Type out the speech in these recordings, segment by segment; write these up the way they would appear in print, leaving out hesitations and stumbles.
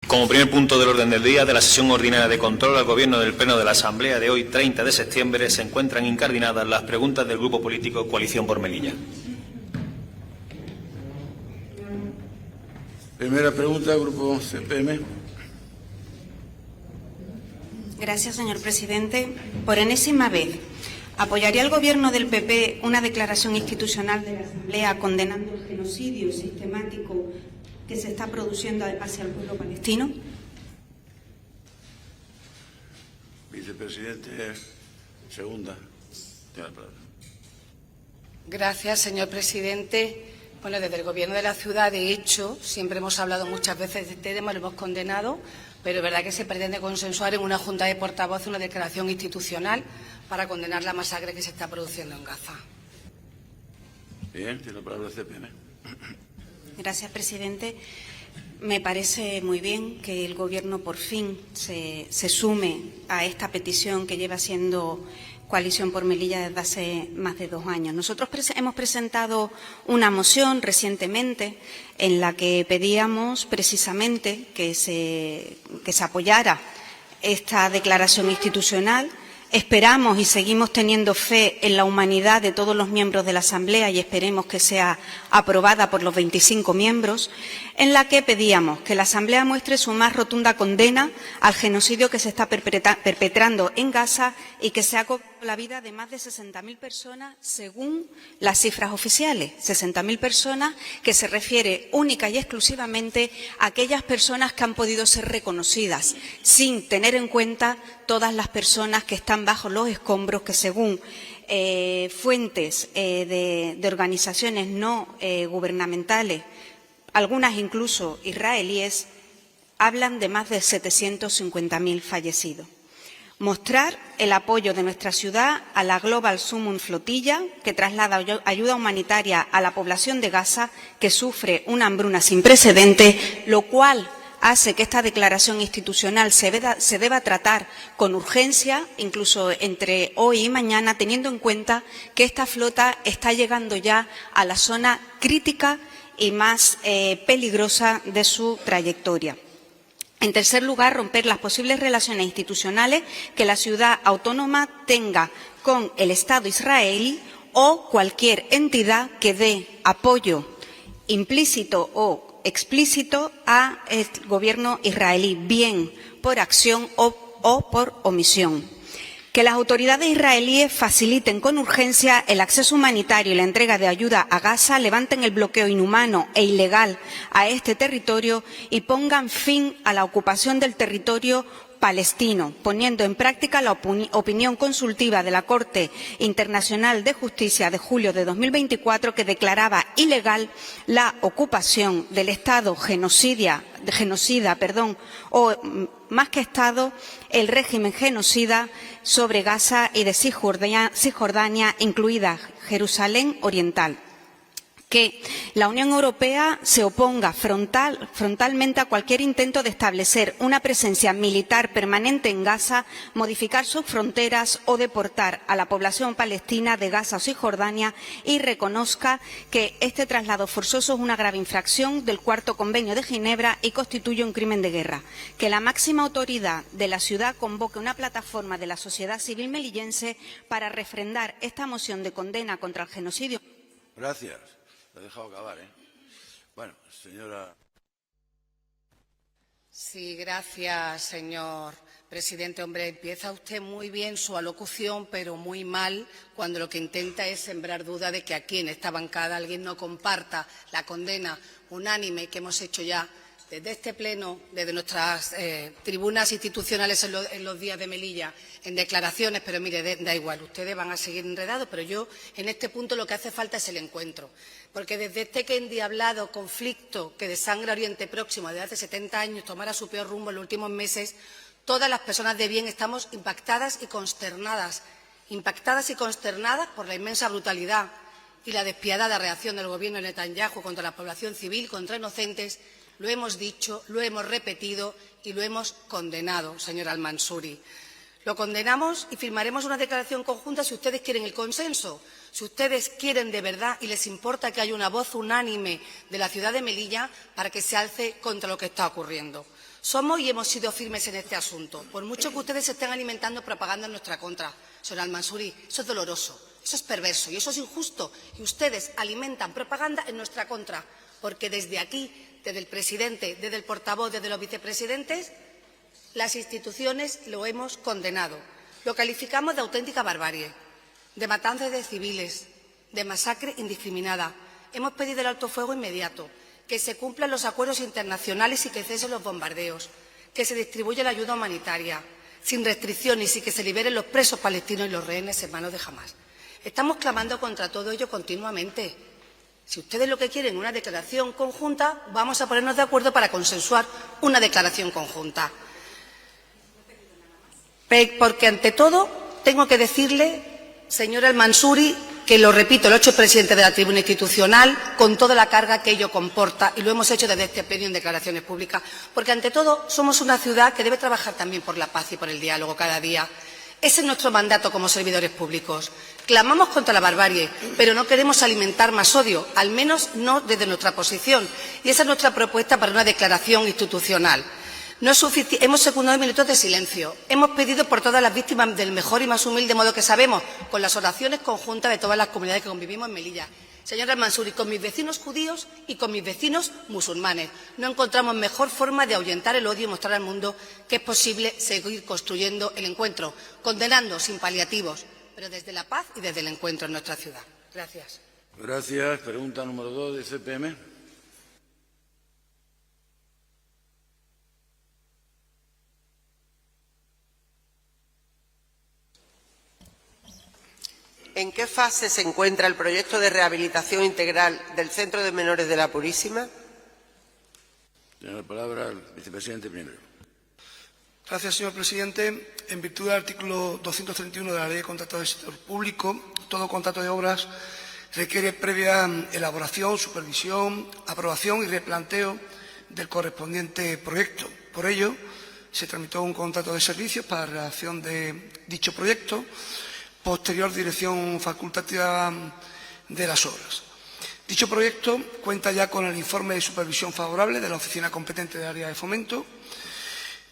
Como primer punto del orden del día de la sesión ordinaria de control al Gobierno del Pleno de la Asamblea de hoy, 30 de septiembre, se encuentran incardinadas las preguntas del Grupo Político Coalición por Melilla. Primera pregunta, Grupo CPM. Gracias, señor presidente. Por enésima vez, ¿apoyaría el Gobierno del PP una declaración institucional de la Asamblea condenando el genocidio sistemático que se está produciendo hacia el pueblo palestino? Vicepresidente, segunda. Tiene la palabra. Gracias, señor presidente. Bueno, desde el Gobierno de la ciudad, de hecho, siempre hemos hablado muchas veces de este tema, lo hemos condenado, pero es verdad que se pretende consensuar en una junta de portavoces una declaración institucional para condenar la masacre que se está produciendo en Gaza. Bien, tiene la palabra el CPM. Gracias, presidente. Me parece muy bien que el Gobierno por fin se sume a esta petición que lleva siendo Coalición por Melilla desde hace más de 2 años. Nosotros hemos presentado una moción recientemente en la que pedíamos precisamente que se apoyara esta declaración institucional. Esperamos y seguimos teniendo fe en la humanidad de todos los miembros de la Asamblea y esperemos que sea aprobada por los 25 miembros, en la que pedíamos que la Asamblea muestre su más rotunda condena al genocidio que se está perpetrando en Gaza y que se ha cobrado la vida de más de 60.000 personas según las cifras oficiales. 60.000 personas que se refiere única y exclusivamente a aquellas personas que han podido ser reconocidas, sin tener en cuenta todas las personas que están bajo los escombros, que según fuentes de organizaciones no gubernamentales, algunas incluso israelíes, hablan de más de 750.000 fallecidos. Mostrar el apoyo de nuestra ciudad a la Global Summum Flotilla, que traslada ayuda humanitaria a la población de Gaza, que sufre una hambruna sin precedentes, lo cual hace que esta declaración institucional se deba tratar con urgencia, incluso entre hoy y mañana, teniendo en cuenta que esta flota está llegando ya a la zona crítica y más peligrosa de su trayectoria. En tercer lugar, romper las posibles relaciones institucionales que la ciudad autónoma tenga con el Estado israelí o cualquier entidad que dé apoyo implícito o explícito al Gobierno israelí, bien por acción o por omisión. Que las autoridades israelíes faciliten con urgencia el acceso humanitario y la entrega de ayuda a Gaza, levanten el bloqueo inhumano e ilegal a este territorio y pongan fin a la ocupación del territorio palestino, poniendo en práctica la opinión consultiva de la Corte Internacional de Justicia de julio de 2024 que declaraba ilegal la ocupación del Estado genocida, o más que Estado, el régimen genocida sobre Gaza y de Cisjordania, incluida Jerusalén Oriental. Que la Unión Europea se oponga frontalmente a cualquier intento de establecer una presencia militar permanente en Gaza, modificar sus fronteras o deportar a la población palestina de Gaza o Cisjordania y reconozca que este traslado forzoso es una grave infracción del Cuarto Convenio de Ginebra y constituye un crimen de guerra. Que la máxima autoridad de la ciudad convoque una plataforma de la sociedad civil melillense para refrendar esta moción de condena contra el genocidio. Gracias. Lo he dejado acabar, ¿eh? Bueno, señora. Sí, gracias, señor presidente. Hombre, empieza usted muy bien su alocución, pero muy mal cuando lo que intenta es sembrar duda de que aquí en esta bancada alguien no comparta la condena unánime que hemos hecho ya desde este pleno, desde nuestras tribunas institucionales en los días de Melilla, en declaraciones, pero mire, da igual, ustedes van a seguir enredados, pero yo en este punto lo que hace falta es el encuentro, porque desde este que endiablado conflicto que desangra Oriente Próximo desde hace 70 años tomara su peor rumbo en los últimos meses, todas las personas de bien estamos impactadas y consternadas por la inmensa brutalidad y la despiadada reacción del Gobierno de Netanyahu contra la población civil, contra inocentes. Lo hemos dicho, lo hemos repetido y lo hemos condenado, señor Al-Mansuri. Lo condenamos y firmaremos una declaración conjunta si ustedes quieren el consenso, si ustedes quieren de verdad y les importa que haya una voz unánime de la ciudad de Melilla para que se alce contra lo que está ocurriendo. Somos y hemos sido firmes en este asunto, por mucho que ustedes estén alimentando propaganda en nuestra contra. Señor Al-Mansuri, eso es doloroso, eso es perverso y eso es injusto. Y ustedes alimentan propaganda en nuestra contra, porque desde aquí, desde el presidente, desde el portavoz, desde los vicepresidentes, las instituciones lo hemos condenado. Lo calificamos de auténtica barbarie, de matanzas de civiles, de masacre indiscriminada. Hemos pedido el alto fuego inmediato, que se cumplan los acuerdos internacionales y que cesen los bombardeos, que se distribuya la ayuda humanitaria, sin restricciones y que se liberen los presos palestinos y los rehenes en manos de Hamás. Estamos clamando contra todo ello continuamente. Si ustedes lo que quieren es una declaración conjunta, vamos a ponernos de acuerdo para consensuar una declaración conjunta. Porque, ante todo, tengo que decirle, señor Al-Mansuri, que lo repito, lo ha hecho el presidente de la tribuna institucional, con toda la carga que ello comporta, y lo hemos hecho desde este pleno en declaraciones públicas, porque, ante todo, somos una ciudad que debe trabajar también por la paz y por el diálogo cada día. Ese es nuestro mandato como servidores públicos. Clamamos contra la barbarie, pero no queremos alimentar más odio, al menos no desde nuestra posición, y esa es nuestra propuesta para una declaración institucional. No es suficiente. Hemos secundado minutos de silencio. Hemos pedido por todas las víctimas del mejor y más humilde modo que sabemos, con las oraciones conjuntas de todas las comunidades que convivimos en Melilla. Señor Al-Mansuri, con mis vecinos judíos y con mis vecinos musulmanes. No encontramos mejor forma de ahuyentar el odio y mostrar al mundo que es posible seguir construyendo el encuentro, condenando sin paliativos, pero desde la paz y desde el encuentro en nuestra ciudad. Gracias. Gracias. Pregunta número 2 de CPM. ¿En qué fase se encuentra el proyecto de rehabilitación integral del Centro de Menores de la Purísima? Tiene la palabra el vicepresidente primero. Gracias, señor presidente. En virtud del artículo 231 de la Ley de Contratos del Sector Público, todo contrato de obras requiere previa elaboración, supervisión, aprobación y replanteo del correspondiente proyecto. Por ello, se tramitó un contrato de servicios para la redacción de dicho proyecto, posterior dirección facultativa de las obras. Dicho proyecto cuenta ya con el informe de supervisión favorable de la Oficina Competente del Área de Fomento.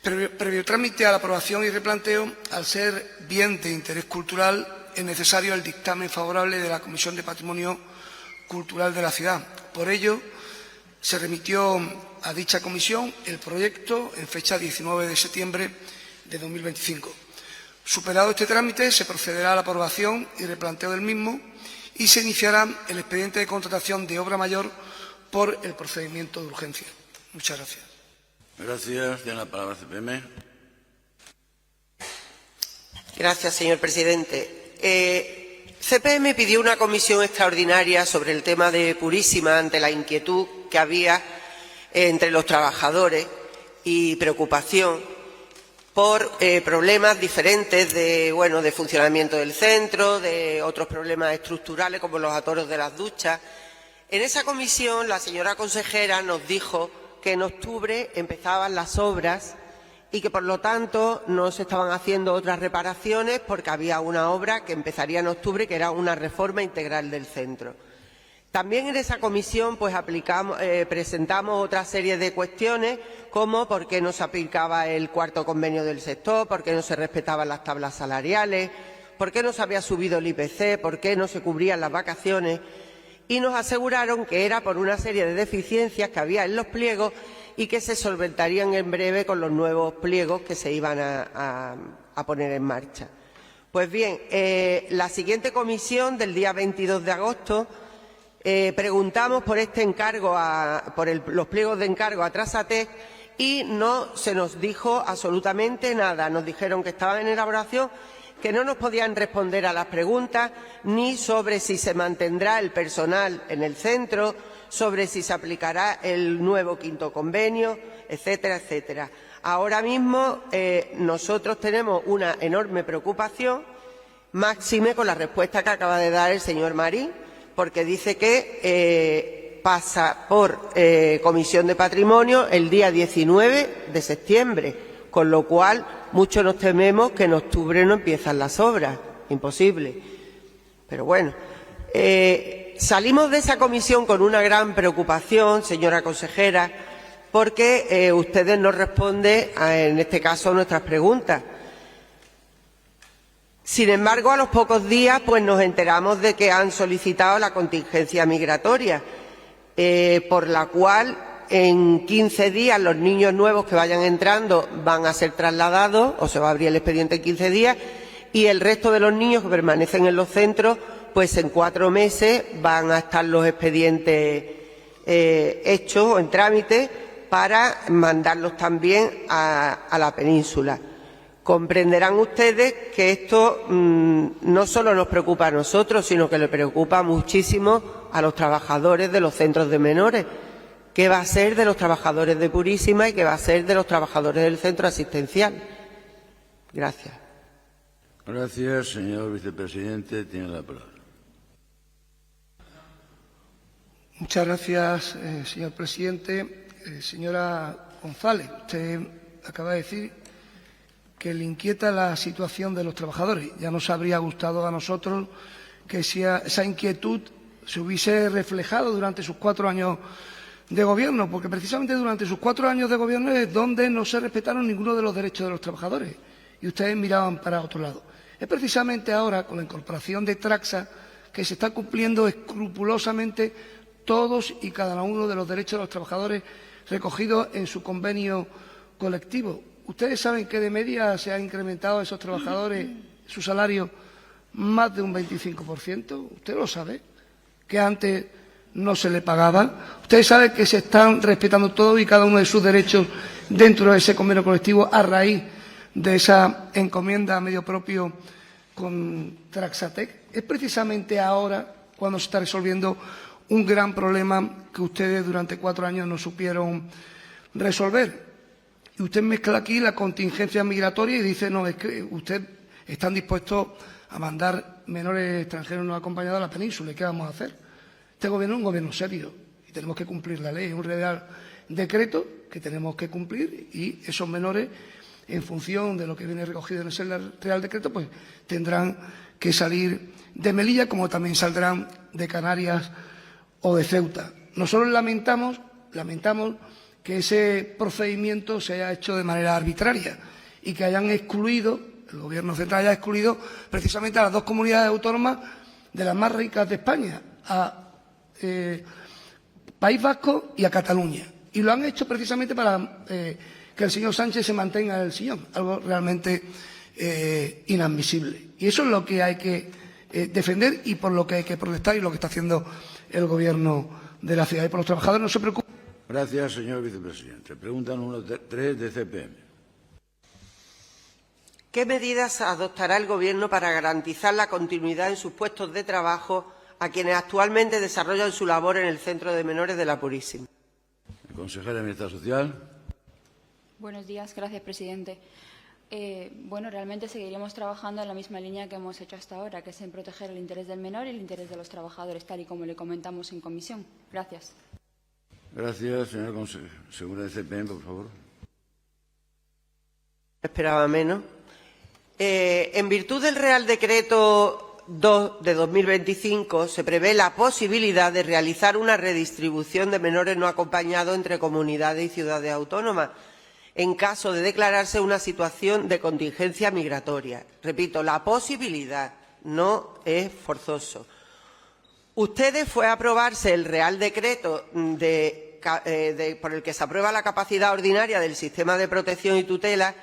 Previo trámite a la aprobación y replanteo, al ser bien de interés cultural, es necesario el dictamen favorable de la Comisión de Patrimonio Cultural de la ciudad. Por ello, se remitió a dicha comisión el proyecto en fecha 19 de septiembre de 2025. Superado este trámite, se procederá a la aprobación y replanteo del mismo y se iniciará el expediente de contratación de obra mayor por el procedimiento de urgencia. Muchas gracias. Gracias. Tiene la palabra CPM. Gracias, señor presidente. CPM pidió una comisión extraordinaria sobre el tema de Purísima ante la inquietud que había entre los trabajadores y preocupación por problemas diferentes de funcionamiento del centro, de otros problemas estructurales como los atoros de las duchas. En esa comisión la señora consejera nos dijo que en octubre empezaban las obras y que por lo tanto no se estaban haciendo otras reparaciones porque había una obra que empezaría en octubre que era una reforma integral del centro. También en esa comisión presentamos otra serie de cuestiones como por qué no se aplicaba el cuarto convenio del sector, por qué no se respetaban las tablas salariales, por qué no se había subido el IPC, por qué no se cubrían las vacaciones, y nos aseguraron que era por una serie de deficiencias que había en los pliegos y que se solventarían en breve con los nuevos pliegos que se iban a poner en marcha. Pues bien, la siguiente comisión del día 22 de agosto preguntamos por este encargo, los pliegos de encargo a Trasatec y no se nos dijo absolutamente nada. Nos dijeron que estaban en elaboración, que no nos podían responder a las preguntas ni sobre si se mantendrá el personal en el centro, sobre si se aplicará el nuevo quinto convenio, etcétera, etcétera. Ahora mismo nosotros tenemos una enorme preocupación, máxime con la respuesta que acaba de dar el señor Marín, porque dice que pasa por Comisión de Patrimonio el día 19 de septiembre, con lo cual mucho nos tememos que en octubre no empiezan las obras. Imposible. Pero bueno, salimos de esa comisión con una gran preocupación, señora consejera, porque ustedes no responden, en este caso, a nuestras preguntas. Sin embargo, a los pocos días pues nos enteramos de que han solicitado la contingencia migratoria, por la cual en 15 días los niños nuevos que vayan entrando van a ser trasladados, o se va a abrir el expediente en 15 días, y el resto de los niños que permanecen en los centros, pues en 4 meses van a estar los expedientes hechos o en trámite para mandarlos también a la península. Comprenderán ustedes que esto no solo nos preocupa a nosotros, sino que le preocupa muchísimo a los trabajadores de los centros de menores. ¿Qué va a ser de los trabajadores de Purísima y qué va a ser de los trabajadores del centro asistencial? Gracias. Gracias, señor vicepresidente. Tiene la palabra. Muchas gracias, señor presidente. Señora González, usted acaba de decir que le inquieta la situación de los trabajadores. Ya nos habría gustado a nosotros que esa inquietud se hubiese reflejado durante sus 4 años de gobierno, porque precisamente durante sus 4 años de gobierno es donde no se respetaron ninguno de los derechos de los trabajadores y ustedes miraban para otro lado. Es precisamente ahora, con la incorporación de Traxa, que se está cumpliendo escrupulosamente todos y cada uno de los derechos de los trabajadores recogidos en su convenio colectivo. Ustedes saben que de media se ha incrementado a esos trabajadores su salario más de un 25%. Usted lo sabe, que antes no se le pagaban. Ustedes saben que se están respetando todos y cada uno de sus derechos dentro de ese convenio colectivo a raíz de esa encomienda a medio propio con Traxatec. Es precisamente ahora cuando se está resolviendo un gran problema que ustedes durante 4 años no supieron resolver. Y usted mezcla aquí la contingencia migratoria y dice, no, es que ustedes están dispuestos a mandar menores extranjeros no acompañados a la península. ¿Y qué vamos a hacer? Este gobierno es un gobierno serio y tenemos que cumplir la ley. Es un real decreto que tenemos que cumplir y esos menores, en función de lo que viene recogido en ese real decreto, pues tendrán que salir de Melilla, como también saldrán de Canarias o de Ceuta. Nosotros lamentamos que ese procedimiento se haya hecho de manera arbitraria y que hayan excluido, el Gobierno central haya excluido precisamente a las 2 comunidades autónomas de las más ricas de España, a País Vasco y a Cataluña. Y lo han hecho precisamente para que el señor Sánchez se mantenga en el sillón, algo realmente inadmisible. Y eso es lo que hay que defender y por lo que hay que protestar y lo que está haciendo el Gobierno de la ciudad. Y por los trabajadores no se preocupen. Gracias, señor vicepresidente. Pregunta número 3 de CPM. ¿Qué medidas adoptará el Gobierno para garantizar la continuidad en sus puestos de trabajo a quienes actualmente desarrollan su labor en el Centro de Menores de la Purísima? Consejera de Bienestar Social. Buenos días, gracias, presidente. Bueno, realmente seguiremos trabajando en la misma línea que hemos hecho hasta ahora, que es en proteger el interés del menor y el interés de los trabajadores, tal y como le comentamos en comisión. Gracias. Gracias, señora consejera de CPM, por favor. Esperaba menos. En virtud del Real Decreto 2 de 2025 se prevé la posibilidad de realizar una redistribución de menores no acompañados entre comunidades y ciudades autónomas en caso de declararse una situación de contingencia migratoria. Repito, la posibilidad, no es forzoso. Ustedes fue a aprobarse el Real Decreto por el que se aprueba la capacidad ordinaria del sistema de protección y tutela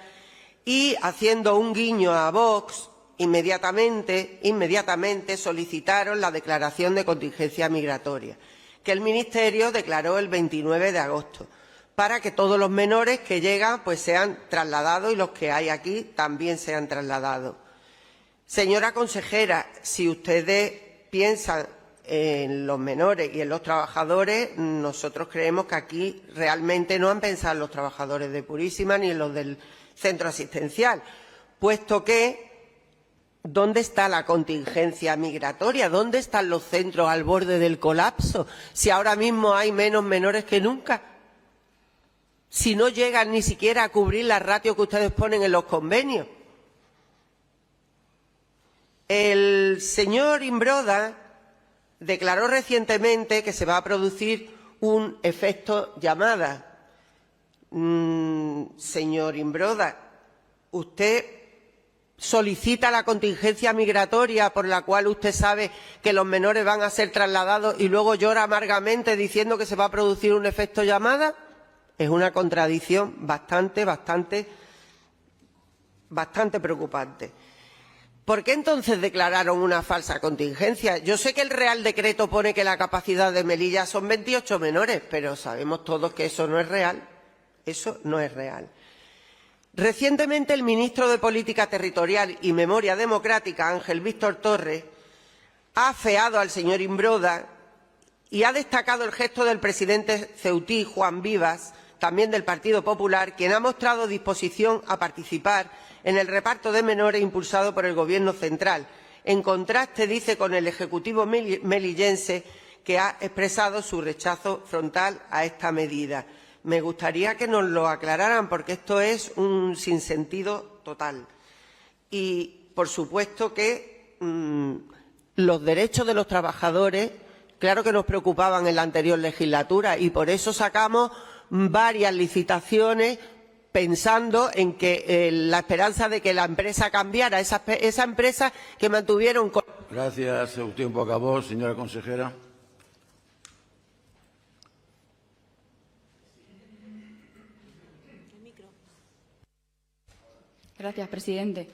y, haciendo un guiño a Vox, inmediatamente solicitaron la declaración de contingencia migratoria, que el Ministerio declaró el 29 de agosto, para que todos los menores que llegan pues sean trasladados y los que hay aquí también sean trasladados. Señora consejera, si ustedes piensan en los menores y en los trabajadores, nosotros creemos que aquí realmente no han pensado en los trabajadores de Purísima ni en los del centro asistencial, puesto que ¿dónde está la contingencia migratoria? ¿Dónde están los centros al borde del colapso? Si ahora mismo hay menos menores que nunca. Si no llegan ni siquiera a cubrir la ratio que ustedes ponen en los convenios. El señor Imbroda declaró recientemente que se va a producir un efecto llamada. señor Imbroda, usted solicita la contingencia migratoria por la cual usted sabe que los menores van a ser trasladados y luego llora amargamente diciendo que se va a producir un efecto llamada. Es una contradicción bastante preocupante. ¿Por qué entonces declararon una falsa contingencia? Yo sé que el Real Decreto pone que la capacidad de Melilla son 28 menores, pero sabemos todos que eso no es real. Eso no es real. Recientemente el ministro de Política Territorial y Memoria Democrática, Ángel Víctor Torres, ha afeado al señor Imbroda y ha destacado el gesto del presidente ceutí, Juan Vivas, también del Partido Popular, quien ha mostrado disposición a participar en el reparto de menores impulsado por el Gobierno central, en contraste, dice, con el Ejecutivo melillense, que ha expresado su rechazo frontal a esta medida. Me gustaría que nos lo aclararan, porque esto es un sinsentido total. Y, por supuesto, que los derechos de los trabajadores, claro que nos preocupaban en la anterior legislatura, y por eso sacamos varias licitaciones pensando en que la esperanza de que la empresa cambiara, esa empresa que mantuvieron. Gracias. Su tiempo acabó, señora consejera. Gracias, presidente.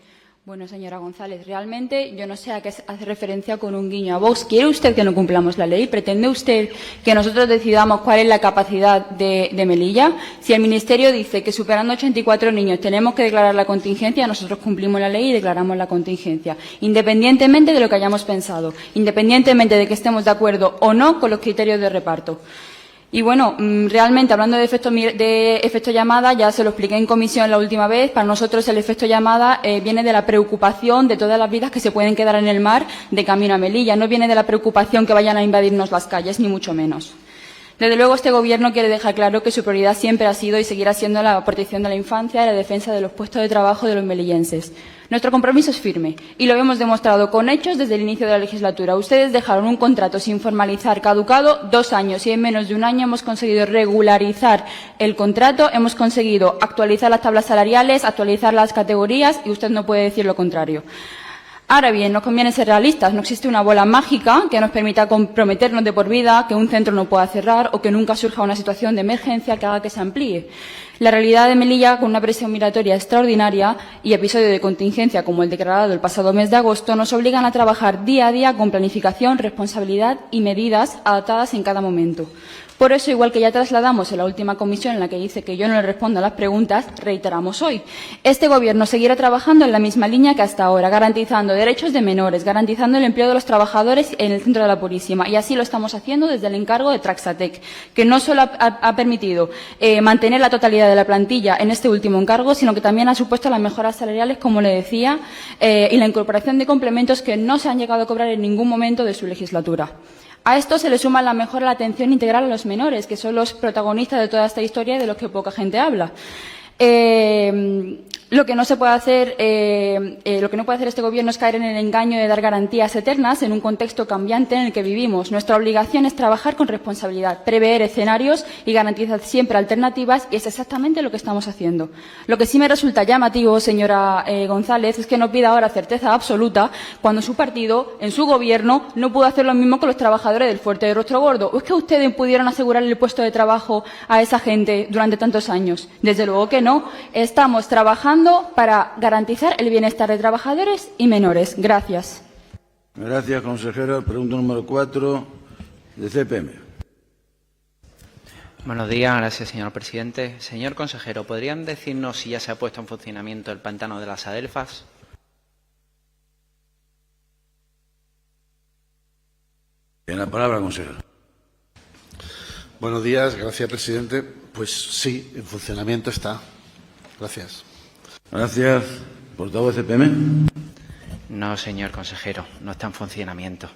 Bueno, señora González, realmente yo no sé a qué hace referencia con un guiño a Vox. ¿Quiere usted que no cumplamos la ley? ¿Pretende usted que nosotros decidamos cuál es la capacidad de Melilla? Si el Ministerio dice que superando 84 niños tenemos que declarar la contingencia, nosotros cumplimos la ley y declaramos la contingencia, independientemente de lo que hayamos pensado, independientemente de que estemos de acuerdo o no con los criterios de reparto. Y bueno, realmente hablando de efecto llamada, ya se lo expliqué en comisión la última vez, para nosotros el efecto llamada viene de la preocupación de todas las vidas que se pueden quedar en el mar de camino a Melilla, no viene de la preocupación que vayan a invadirnos las calles, ni mucho menos. Desde luego, este Gobierno quiere dejar claro que su prioridad siempre ha sido y seguirá siendo la protección de la infancia y la defensa de los puestos de trabajo de los melillenses. Nuestro compromiso es firme y lo hemos demostrado con hechos desde el inicio de la legislatura. Ustedes dejaron un contrato sin formalizar, caducado 2 años, y en menos de un año hemos conseguido regularizar el contrato, hemos conseguido actualizar las tablas salariales, actualizar las categorías, y usted no puede decir lo contrario. Ahora bien, nos conviene ser realistas. No existe una bola mágica que nos permita comprometernos de por vida, que un centro no pueda cerrar o que nunca surja una situación de emergencia que haga que se amplíe. La realidad de Melilla, con una presión migratoria extraordinaria y episodios de contingencia como el declarado el pasado mes de agosto, nos obligan a trabajar día a día con planificación, responsabilidad y medidas adaptadas en cada momento. Por eso, igual que ya trasladamos en la última comisión en la que dice que yo no le respondo a las preguntas, reiteramos hoy. Este Gobierno seguirá trabajando en la misma línea que hasta ahora, garantizando derechos de menores, garantizando el empleo de los trabajadores en el centro de la Purísima. Y así lo estamos haciendo desde el encargo de Traxatec, que no solo ha permitido mantener la totalidad de la plantilla en este último encargo, sino que también ha supuesto las mejoras salariales, como le decía, y la incorporación de complementos que no se han llegado a cobrar en ningún momento de su legislatura. A esto se le suma la mejora de la atención integral a los menores, que son los protagonistas de toda esta historia y de los que poca gente habla. Lo que no puede hacer este Gobierno es caer en el engaño de dar garantías eternas en un contexto cambiante en el que vivimos. Nuestra obligación es trabajar con responsabilidad, prever escenarios y garantizar siempre alternativas, y es exactamente lo que estamos haciendo. Lo que sí me resulta llamativo, señora González, es que no pida ahora certeza absoluta cuando su partido, en su Gobierno, no pudo hacer lo mismo con los trabajadores del Fuerte de Rostro Gordo. ¿O es que ustedes pudieron asegurar el puesto de trabajo a esa gente durante tantos años? Desde luego que no. Estamos trabajando para garantizar el bienestar de trabajadores y menores. Gracias. Gracias, consejera. Pregunta número 4, de CPM. Buenos días, gracias, señor presidente. Señor consejero, ¿podrían decirnos si ya se ha puesto en funcionamiento el pantano de las Adelfas? Tiene la palabra, consejero. Buenos días, gracias, presidente. Pues sí, en funcionamiento está. Gracias. Gracias. ¿Portavoz de CPM? No, señor consejero, no está en funcionamiento.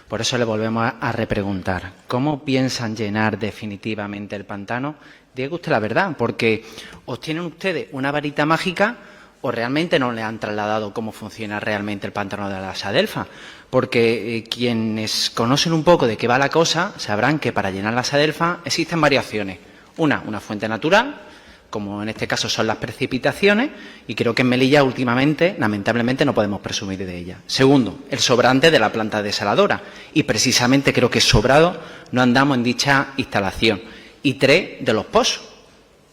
Por eso le volvemos a repreguntar. ¿Cómo piensan llenar definitivamente el pantano? Diga usted la verdad, porque o tienen ustedes una varita mágica o realmente no le han trasladado cómo funciona realmente el pantano de las Adelfas. Porque quienes conocen un poco de qué va la cosa sabrán que para llenar las Adelfas existen variaciones. Una fuente natural, como en este caso son las precipitaciones, y creo que en Melilla últimamente, lamentablemente, no podemos presumir de ella. Segundo, el sobrante de la planta desaladora, y precisamente creo que sobrado no andamos en dicha instalación. Y 3, de los pozos.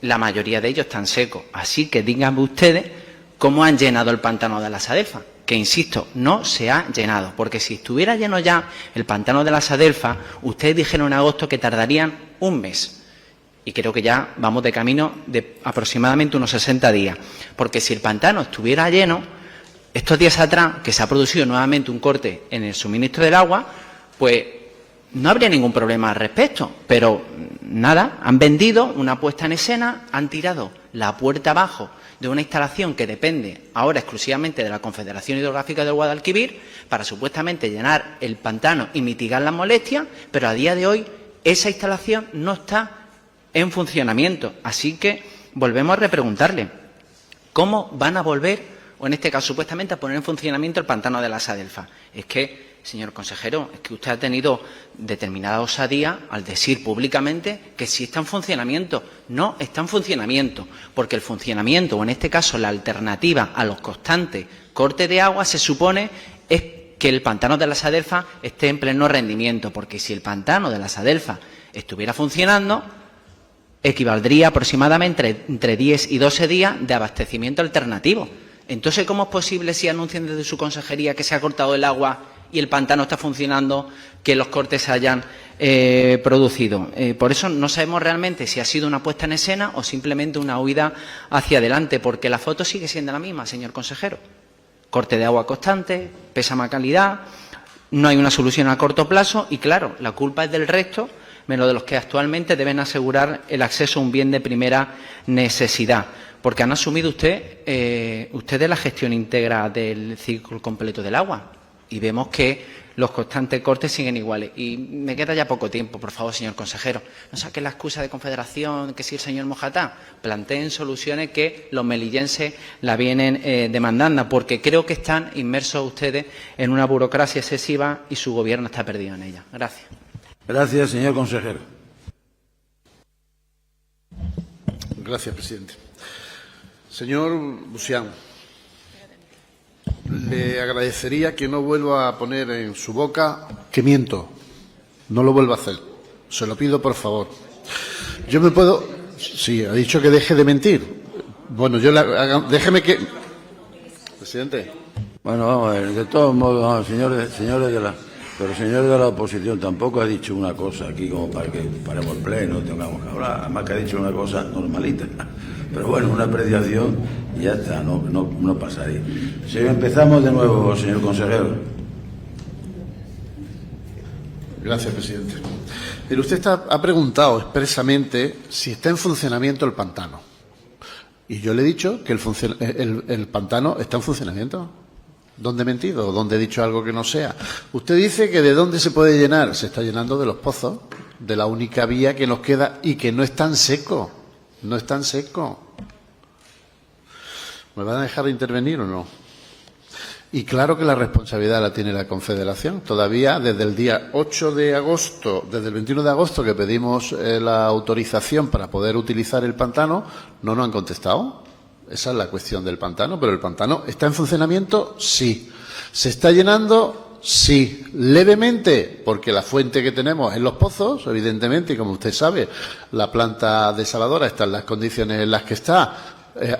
La mayoría de ellos están secos, así que díganme ustedes cómo han llenado el pantano de la Sadelfa, que insisto, no se ha llenado, porque si estuviera lleno ya el pantano de la Sadelfa, ustedes dijeron en agosto que tardarían un mes. Y creo que ya vamos de camino de aproximadamente unos 60 días. Porque si el pantano estuviera lleno, estos días atrás, que se ha producido nuevamente un corte en el suministro del agua, pues no habría ningún problema al respecto. Pero nada, han vendido una puesta en escena, han tirado la puerta abajo de una instalación que depende ahora exclusivamente de la Confederación Hidrográfica del Guadalquivir para supuestamente llenar el pantano y mitigar las molestias, pero a día de hoy esa instalación no está en funcionamiento. Así que volvemos a repreguntarle, ¿cómo van a volver, o en este caso supuestamente, a poner en funcionamiento el pantano de la Sadelfa? Es que, señor consejero, es que usted ha tenido determinada osadía al decir públicamente que sí está en funcionamiento. No está en funcionamiento, porque el funcionamiento, o en este caso la alternativa a los constantes cortes de agua, se supone es que el pantano de la Sadelfa esté en pleno rendimiento, porque si el pantano de la Sadelfa estuviera funcionando, equivaldría aproximadamente entre 10 y 12 días de abastecimiento alternativo. Entonces, ¿cómo es posible, si anuncian desde su consejería que se ha cortado el agua y el pantano está funcionando, que los cortes se hayan producido? Por eso no sabemos realmente si ha sido una puesta en escena o simplemente una huida hacia adelante, porque la foto sigue siendo la misma, señor consejero. Corte de agua constante, pésima calidad, no hay una solución a corto plazo y, claro, la culpa es del resto, menos de los que actualmente deben asegurar el acceso a un bien de primera necesidad. Porque han asumido ustedes la gestión íntegra del ciclo completo del agua. Y vemos que los constantes cortes siguen iguales. Y me queda ya poco tiempo, por favor, señor consejero. No saquen la excusa de Confederación, que si el señor Mojatá. Planteen soluciones que los melillenses la vienen demandando, porque creo que están inmersos ustedes en una burocracia excesiva y su gobierno está perdido en ella. Gracias. Gracias, señor consejero. Gracias, presidente. Señor Busián, le agradecería que no vuelva a poner en su boca que miento. No lo vuelva a hacer. Se lo pido, por favor. Yo me puedo... Sí, ha dicho que deje de mentir. Bueno, déjeme que... Presidente. Bueno, vamos a ver. De todos modos, vamos, señores de la... Pero el señor de la oposición tampoco ha dicho una cosa aquí como para que paremos el pleno, tengamos que hablar. Además que ha dicho una cosa normalita. Pero bueno, una apreciación y ya está, no pasaría. Si empezamos de nuevo, señor consejero. Gracias, presidente. Pero usted ha preguntado expresamente si está en funcionamiento el pantano. Y yo le he dicho que el pantano está en funcionamiento. ¿Dónde he mentido? ¿Dónde he dicho algo que no sea? Usted dice que ¿de dónde se puede llenar? Se está llenando de los pozos, de la única vía que nos queda y que no es tan seco. No es tan seco. ¿Me van a dejar intervenir o no? Y claro que la responsabilidad la tiene la Confederación. Todavía desde el día 8 de agosto, desde el 21 de agosto que pedimos la autorización para poder utilizar el pantano, no nos han contestado. Esa es la cuestión del pantano, pero el pantano está en funcionamiento, sí. ¿Se está llenando? Sí. Levemente, porque la fuente que tenemos es los pozos, evidentemente, y como usted sabe, la planta desaladora está en las condiciones en las que está,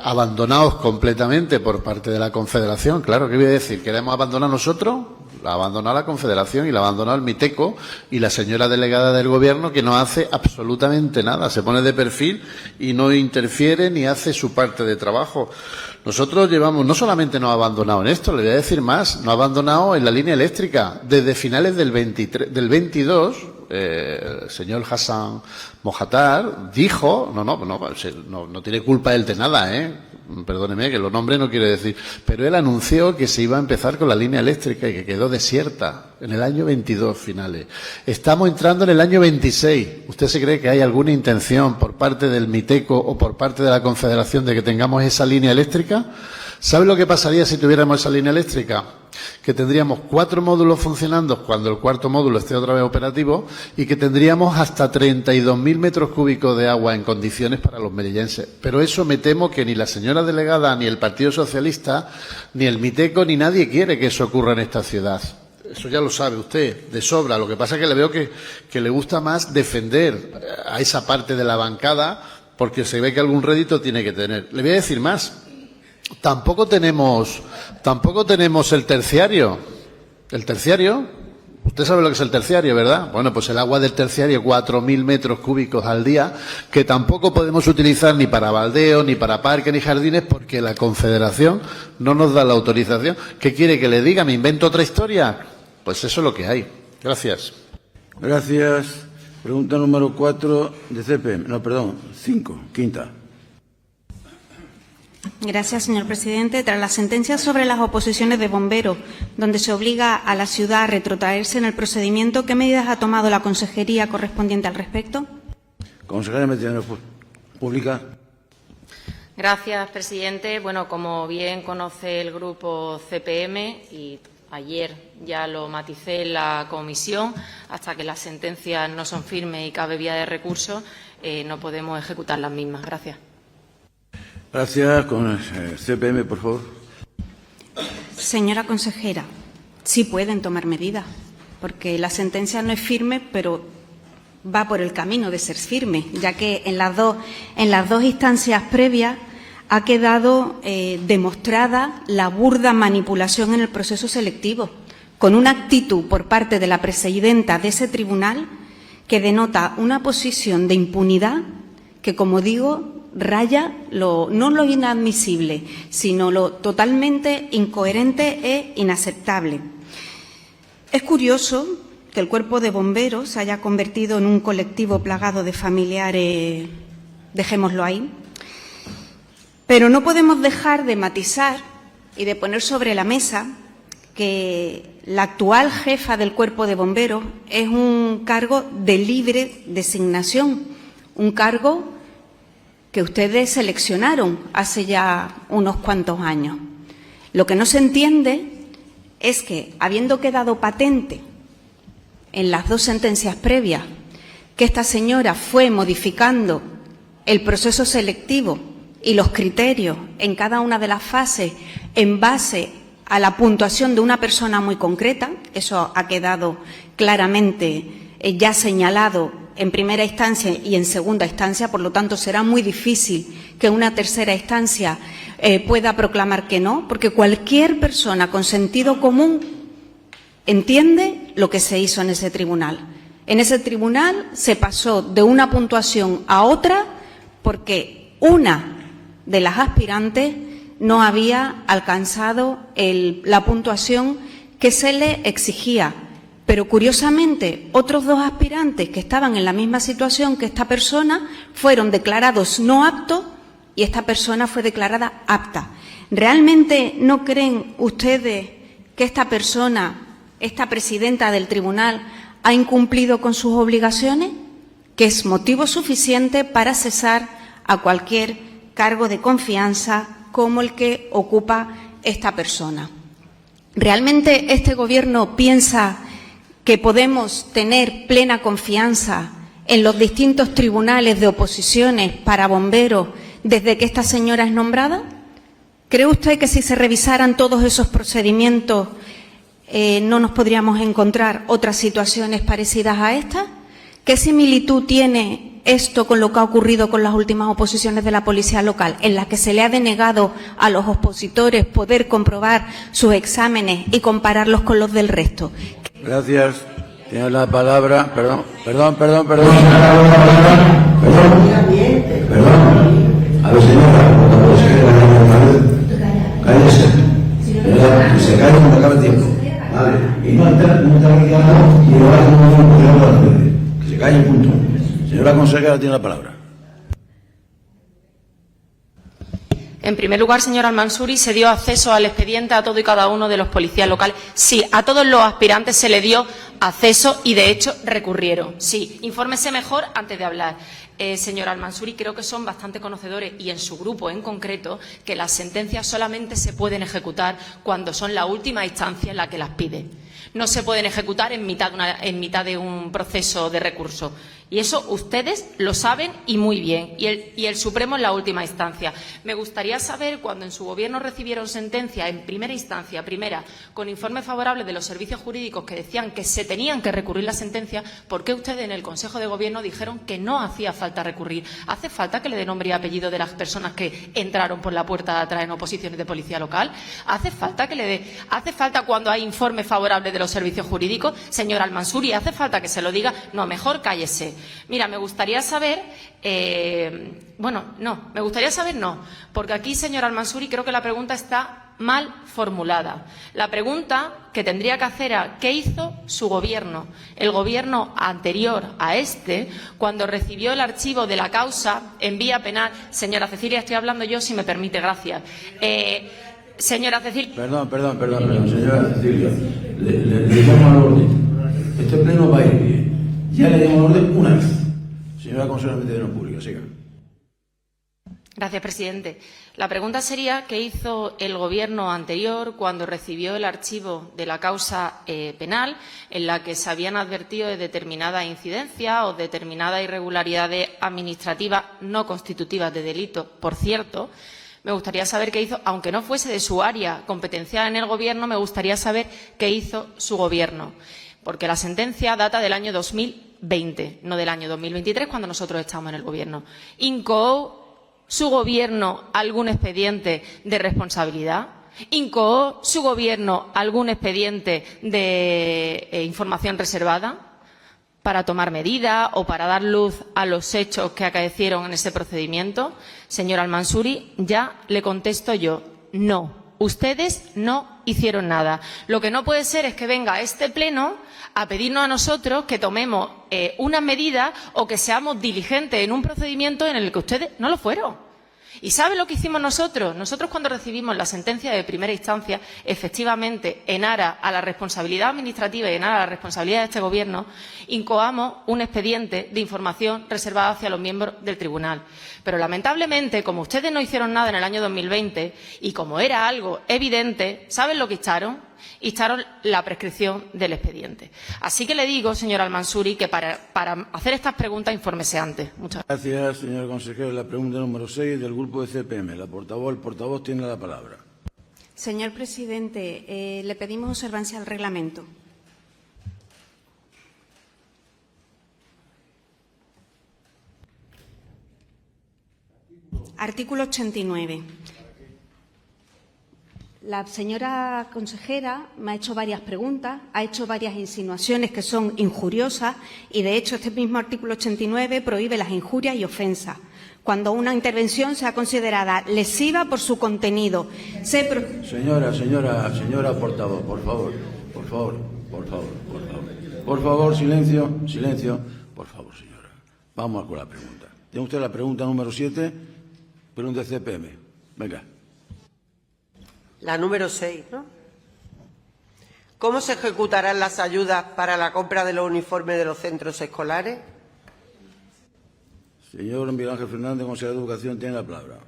abandonados completamente por parte de la Confederación. Claro, ¿qué voy a decir? ¿Queremos abandonar nosotros? La ha abandonado la Confederación y la ha abandonado el Miteco y la señora delegada del Gobierno, que no hace absolutamente nada. Se pone de perfil y no interfiere ni hace su parte de trabajo. Nosotros llevamos, no solamente nos ha abandonado en esto, le voy a decir más, nos ha abandonado en la línea eléctrica. Desde finales del 22, el señor Hassan Mojatar dijo, no tiene culpa él de nada, perdóneme que lo nombre no quiere decir, pero él anunció que se iba a empezar con la línea eléctrica y que quedó desierta en el año 22 finales. Estamos entrando en el año 26. ¿Usted se cree que hay alguna intención por parte del Miteco o por parte de la Confederación de que tengamos esa línea eléctrica? ¿Sabe lo que pasaría si tuviéramos esa línea eléctrica? Que tendríamos 4 módulos funcionando cuando el cuarto módulo esté otra vez operativo y que tendríamos hasta 32.000 metros cúbicos de agua en condiciones para los melillenses. Pero eso me temo que ni la señora delegada, ni el Partido Socialista, ni el Miteco, ni nadie quiere que eso ocurra en esta ciudad. Eso ya lo sabe usted, de sobra. Lo que pasa es que le veo que le gusta más defender a esa parte de la bancada porque se ve que algún rédito tiene que tener. Le voy a decir más. Tampoco tenemos el terciario. El terciario, usted sabe lo que es el terciario, ¿verdad? Bueno, pues el agua del terciario, 4.000 metros cúbicos al día, que tampoco podemos utilizar ni para baldeo, ni para parques, ni jardines, porque la Confederación no nos da la autorización. ¿Qué quiere que le diga? ¿Me invento otra historia? Pues eso es lo que hay. Gracias. Gracias. Pregunta número 4 de CPM. No, perdón, 5, quinta. Gracias, señor presidente. Tras la sentencia sobre las oposiciones de bomberos, donde se obliga a la ciudad a retrotraerse en el procedimiento, ¿qué medidas ha tomado la consejería correspondiente al respecto? Consejera de Medidas Públicas. Gracias, presidente. Bueno, como bien conoce el grupo CPM, y ayer ya lo maticé en la comisión, hasta que las sentencias no son firmes y cabe vía de recurso, no podemos ejecutar las mismas. Gracias. Gracias. Con CPM, por favor. Señora consejera, sí pueden tomar medidas, porque la sentencia no es firme, pero va por el camino de ser firme, ya que en las dos instancias previas ha quedado demostrada la burda manipulación en el proceso selectivo, con una actitud por parte de la presidenta de ese tribunal que denota una posición de impunidad que, como digo, raya no lo inadmisible, sino lo totalmente incoherente e inaceptable. Es curioso que el Cuerpo de Bomberos se haya convertido en un colectivo plagado de familiares, dejémoslo ahí, pero no podemos dejar de matizar y de poner sobre la mesa que la actual jefa del Cuerpo de Bomberos es un cargo de libre designación, un cargo que ustedes seleccionaron hace ya unos cuantos años. Lo que no se entiende es que, habiendo quedado patente en las dos sentencias previas que esta señora fue modificando el proceso selectivo y los criterios en cada una de las fases en base a la puntuación de una persona muy concreta, eso ha quedado claramente ya señalado en primera instancia y en segunda instancia, por lo tanto será muy difícil que una tercera instancia pueda proclamar que no, porque cualquier persona con sentido común entiende lo que se hizo en ese tribunal. En ese tribunal se pasó de una puntuación a otra porque una de las aspirantes no había alcanzado la puntuación que se le exigía. Pero, curiosamente, otros dos aspirantes que estaban en la misma situación que esta persona fueron declarados no aptos y esta persona fue declarada apta. ¿Realmente no creen ustedes que esta persona, esta presidenta del tribunal, ha incumplido con sus obligaciones? Que es motivo suficiente para cesar a cualquier cargo de confianza como el que ocupa esta persona. ¿Realmente este Gobierno piensa que podemos tener plena confianza en los distintos tribunales de oposiciones para bomberos desde que esta señora es nombrada? ¿Cree usted que si se revisaran todos esos procedimientos no nos podríamos encontrar otras situaciones parecidas a esta? ¿Qué similitud tiene esto con lo que ha ocurrido con las últimas oposiciones de la Policía Local, en las que se le ha denegado a los opositores poder comprobar sus exámenes y compararlos con los del resto? Gracias. Tiene la palabra. Perdón. A ver, señora. Cállese. Que se calle cuando acabe el tiempo. Vale. Y no está reclamando y lo va a hacer que se calle, punto. Señora consejera, tiene la palabra. En primer lugar, señor Al-Mansuri, ¿se dio acceso al expediente a todo y cada uno de los policías locales? Sí, a todos los aspirantes se le dio acceso y, de hecho, recurrieron. Sí, infórmese mejor antes de hablar. señor Al-Mansuri, creo que son bastante conocedores, y en su grupo en concreto, que las sentencias solamente se pueden ejecutar cuando son la última instancia en la que las pide. No se pueden ejecutar en mitad de un proceso de recurso. Y eso ustedes lo saben y muy bien. Y el Supremo en la última instancia. Me gustaría saber, cuando en su Gobierno recibieron sentencia en primera instancia, con informe favorable de los servicios jurídicos que decían que se tenían que recurrir la sentencia, ¿por qué ustedes en el Consejo de Gobierno dijeron que no hacía falta recurrir? ¿Hace falta que le dé nombre y apellido de las personas que entraron por la puerta de atrás en oposiciones de policía local? ¿Hace falta cuando hay informe favorable de los servicios jurídicos? Señor Al-Mansuri, ¿hace falta que se lo diga? No, mejor cállese. Mira, me gustaría saber, porque aquí, señor Al-Mansuri, creo que la pregunta está mal formulada. La pregunta que tendría que hacer era ¿qué hizo su Gobierno, el Gobierno anterior a este, cuando recibió el archivo de la causa en vía penal? Señora Cecilia, estoy hablando yo, si me permite, gracias. Señora Cecilia. Perdón, señora Cecilia. Le llamo al orden. Este pleno va a ir bien. Ya le llamo al orden una vez. Señora consejera de Administración Pública, siga. Gracias, presidente. La pregunta sería ¿qué hizo el Gobierno anterior cuando recibió el archivo de la causa penal en la que se habían advertido de determinada incidencia o determinadas irregularidades administrativas no constitutivas de delito? Por cierto, me gustaría saber qué hizo, aunque no fuese de su área competencial en el Gobierno, me gustaría saber qué hizo su Gobierno, porque la sentencia data del año 2020, no del año 2023, cuando nosotros estamos en el Gobierno. ¿Incoó su Gobierno algún expediente de responsabilidad? ¿Incoó su Gobierno algún expediente de información reservada para tomar medidas o para dar luz a los hechos que acaecieron en ese procedimiento? Señor Al-Mansuri, ya le contesto yo, no. Ustedes no hicieron nada. Lo que no puede ser es que venga este Pleno a pedirnos a nosotros que tomemos unas medidas o que seamos diligentes en un procedimiento en el que ustedes no lo fueron. ¿Y sabe lo que hicimos nosotros? Nosotros, cuando recibimos la sentencia de primera instancia, efectivamente, en aras a la responsabilidad administrativa y en aras a la responsabilidad de este Gobierno, incoamos un expediente de información reservada hacia los miembros del tribunal. Pero, lamentablemente, como ustedes no hicieron nada en el año 2020 y como era algo evidente, ¿saben lo que echaron? Echaron la prescripción del expediente. Así que le digo, señor Al-Mansuri, que para hacer estas preguntas, infórmese antes. Muchas gracias. Gracias, señor consejero. La pregunta número 6 del Grupo de CPM. El portavoz tiene la palabra. Señor presidente, le pedimos observancia al reglamento. Artículo 89. La señora consejera me ha hecho varias preguntas, ha hecho varias insinuaciones que son injuriosas y, de hecho, este mismo artículo 89 prohíbe las injurias y ofensas cuando una intervención sea considerada lesiva por su contenido. Señora portavoz, por favor, silencio, por favor, señora. Vamos con la pregunta. Tiene usted la pregunta número 7, pregunta de CPM. Venga. La número 6, ¿no? ¿Cómo se ejecutarán las ayudas para la compra de los uniformes de los centros escolares? Señor Miguel Ángel Fernández, consejero de Educación, tiene la palabra.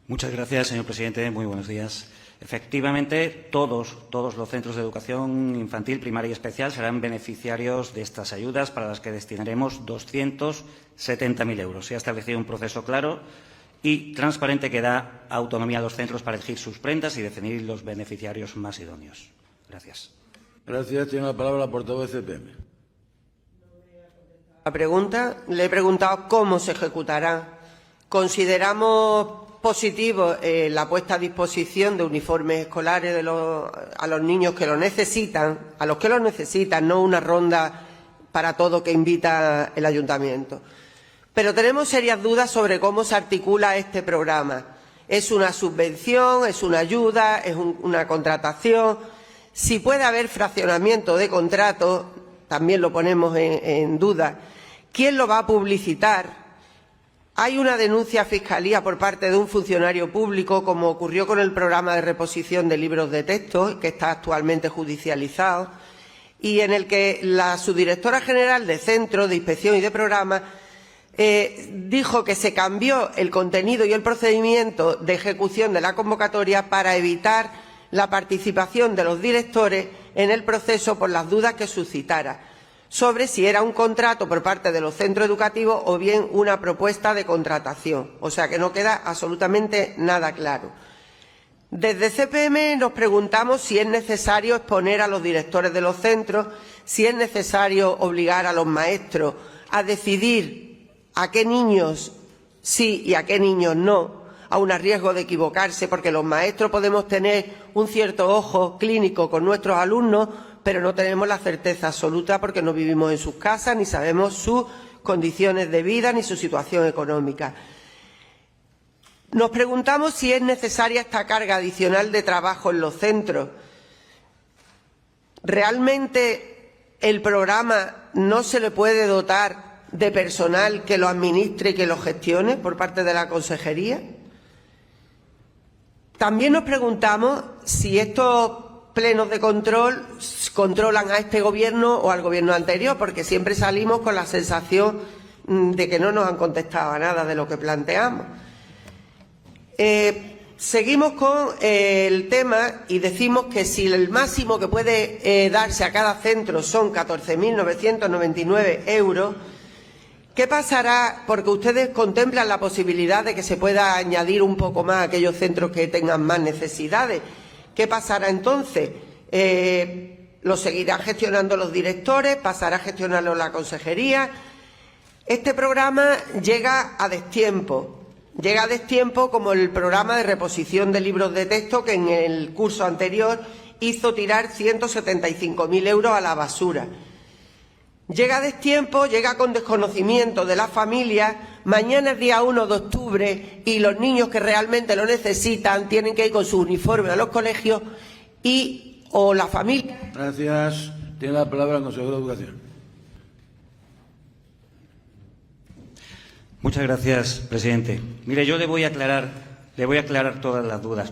Muchas gracias, señor presidente. Muy buenos días. Efectivamente, todos los centros de educación infantil, primaria y especial serán beneficiarios de estas ayudas, para las que destinaremos 270.000 euros. Se ha establecido un proceso claro y transparente que da autonomía a los centros para elegir sus prendas y definir los beneficiarios más idóneos. Gracias. Gracias. Tiene la palabra la portavoz de CPM. La pregunta, le he preguntado cómo se ejecutará. Consideramos positivo la puesta a disposición de uniformes escolares a los niños que lo necesitan, no una ronda para todo que invita el ayuntamiento. Pero tenemos serias dudas sobre cómo se articula este programa. ¿Es una subvención? ¿Es una ayuda? ¿Es una contratación? Si puede haber fraccionamiento de contrato, también lo ponemos en duda. ¿Quién lo va a publicitar? Hay una denuncia a Fiscalía por parte de un funcionario público, como ocurrió con el programa de reposición de libros de texto, que está actualmente judicializado, y en el que la subdirectora general de Centros de Inspección y de Programas dijo que se cambió el contenido y el procedimiento de ejecución de la convocatoria para evitar la participación de los directores en el proceso por las dudas que suscitara sobre si era un contrato por parte de los centros educativos o bien una propuesta de contratación. O sea que no queda absolutamente nada claro. Desde CPM nos preguntamos si es necesario exponer a los directores de los centros, si es necesario obligar a los maestros a decidir a qué niños sí y a qué niños no, aun a riesgo de equivocarse, porque los maestros podemos tener un cierto ojo clínico con nuestros alumnos, pero no tenemos la certeza absoluta porque no vivimos en sus casas, ni sabemos sus condiciones de vida, ni su situación económica. Nos preguntamos si es necesaria esta carga adicional de trabajo en los centros. ¿Realmente el programa no se le puede dotar de personal que lo administre y que lo gestione por parte de la Consejería? También nos preguntamos si estos plenos de control controlan a este Gobierno o al Gobierno anterior, porque siempre salimos con la sensación de que no nos han contestado a nada de lo que planteamos. Seguimos con el tema y decimos que si el máximo que puede darse a cada centro son 14.999 euros, ¿qué pasará? Porque ustedes contemplan la posibilidad de que se pueda añadir un poco más a aquellos centros que tengan más necesidades. ¿Qué pasará entonces? ¿Lo seguirán gestionando los directores? ¿Pasará a gestionarlo la Consejería? Este programa llega a destiempo. Llega a destiempo como el programa de reposición de libros de texto que en el curso anterior hizo tirar 175.000 euros a la basura. Llega a destiempo, llega con desconocimiento de las familias. Mañana es día 1 de octubre y los niños que realmente lo necesitan tienen que ir con su uniforme a los colegios o la familia. Gracias. Tiene la palabra el consejero de Educación. Muchas gracias, presidente. Mire, yo le voy a aclarar todas las dudas,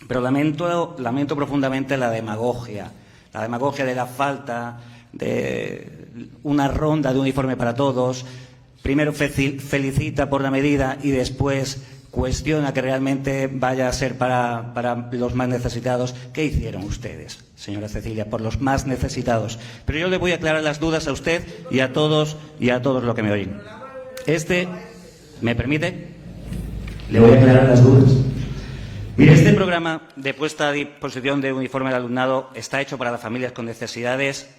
pero lamento profundamente la demagogia de la falta de una ronda de uniforme para todos. Primero felicita por la medida y después cuestiona que realmente vaya a ser para los más necesitados. ¿Qué hicieron ustedes, señora Cecilia, por los más necesitados? Pero yo le voy a aclarar las dudas a usted y a todos los que me oyen. ¿Me permite? Le voy a aclarar las dudas. Mire, este programa de puesta a disposición de uniforme al alumnado está hecho para las familias con necesidades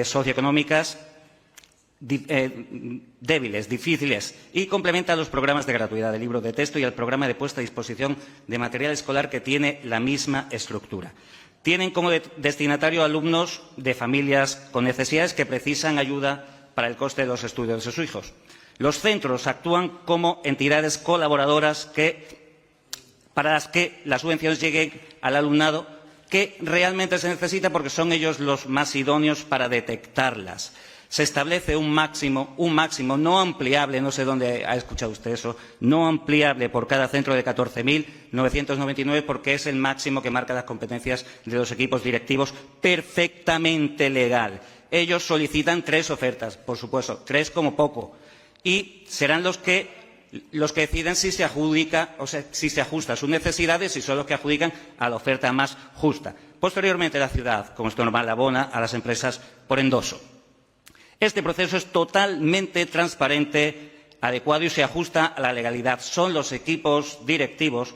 socioeconómicas débiles, difíciles, y complementa los programas de gratuidad de libros de texto y el programa de puesta a disposición de material escolar, que tiene la misma estructura. Tienen como destinatario alumnos de familias con necesidades que precisan ayuda para el coste de los estudios de sus hijos. Los centros actúan como entidades colaboradoras para las que las subvenciones lleguen al alumnado que realmente se necesita, porque son ellos los más idóneos para detectarlas. Se establece un máximo no ampliable, no sé dónde ha escuchado usted eso, no ampliable por cada centro de 14.999, porque es el máximo que marca las competencias de los equipos directivos, perfectamente legal. Ellos solicitan 3 ofertas, por supuesto, 3 como poco, y serán los que deciden si se adjudica, o sea, si se ajusta a sus necesidades, y son los que adjudican a la oferta más justa. Posteriormente, la ciudad, como es normal, abona a las empresas por endoso. Este proceso es totalmente transparente, adecuado y se ajusta a la legalidad. Son los equipos directivos,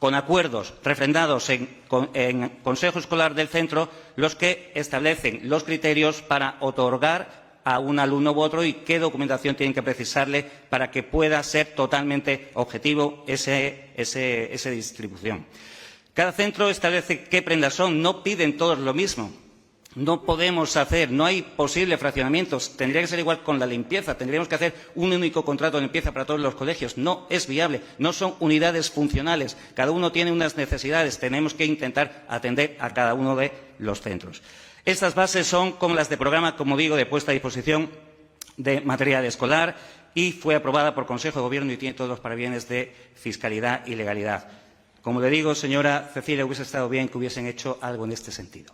con acuerdos refrendados en Consejo Escolar del Centro, los que establecen los criterios para otorgar a un alumno u otro y qué documentación tienen que precisarle para que pueda ser totalmente objetivo esa distribución. Cada centro establece qué prendas son, no piden todos lo mismo. No podemos no hay posible fraccionamiento. Tendría que ser igual con la limpieza. Tendríamos que hacer un único contrato de limpieza para todos los colegios. No es viable. No son unidades funcionales. Cada uno tiene unas necesidades. Tenemos que intentar atender a cada uno de los centros. Estas bases son como las de programa, como digo, de puesta a disposición de material escolar, y fue aprobada por Consejo de Gobierno y tiene todos los parabienes de fiscalidad y legalidad. Como le digo, señora Cecilia, hubiese estado bien que hubiesen hecho algo en este sentido.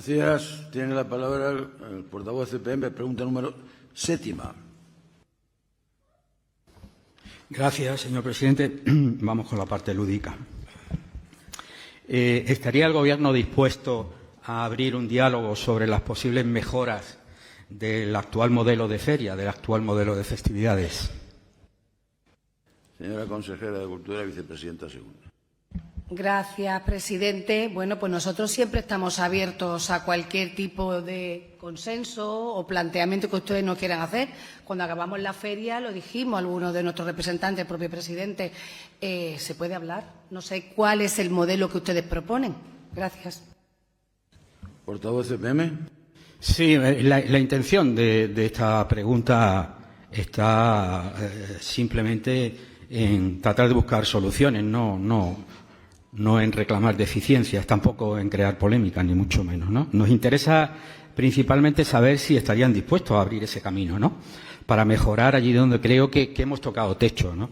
Gracias. Tiene la palabra el portavoz de CPM. Pregunta número 7. Gracias, señor presidente. Vamos con la parte lúdica. ¿Estaría el Gobierno dispuesto a abrir un diálogo sobre las posibles mejoras del actual modelo de feria, del actual modelo de festividades? Señora consejera de Cultura, vicepresidenta segunda. Gracias, presidente. Bueno, pues nosotros siempre estamos abiertos a cualquier tipo de consenso o planteamiento que ustedes nos quieran hacer. Cuando acabamos la feria, lo dijimos algunos de nuestros representantes, el propio presidente, ¿se puede hablar? No sé cuál es el modelo que ustedes proponen. Gracias. Portavoz CPM. Sí, la intención de esta pregunta está simplemente en tratar de buscar soluciones, no en reclamar deficiencias, tampoco en crear polémica, ni mucho menos, ¿no? Nos interesa principalmente saber si estarían dispuestos a abrir ese camino, ¿no?, para mejorar allí donde creo que hemos tocado techo, ¿no?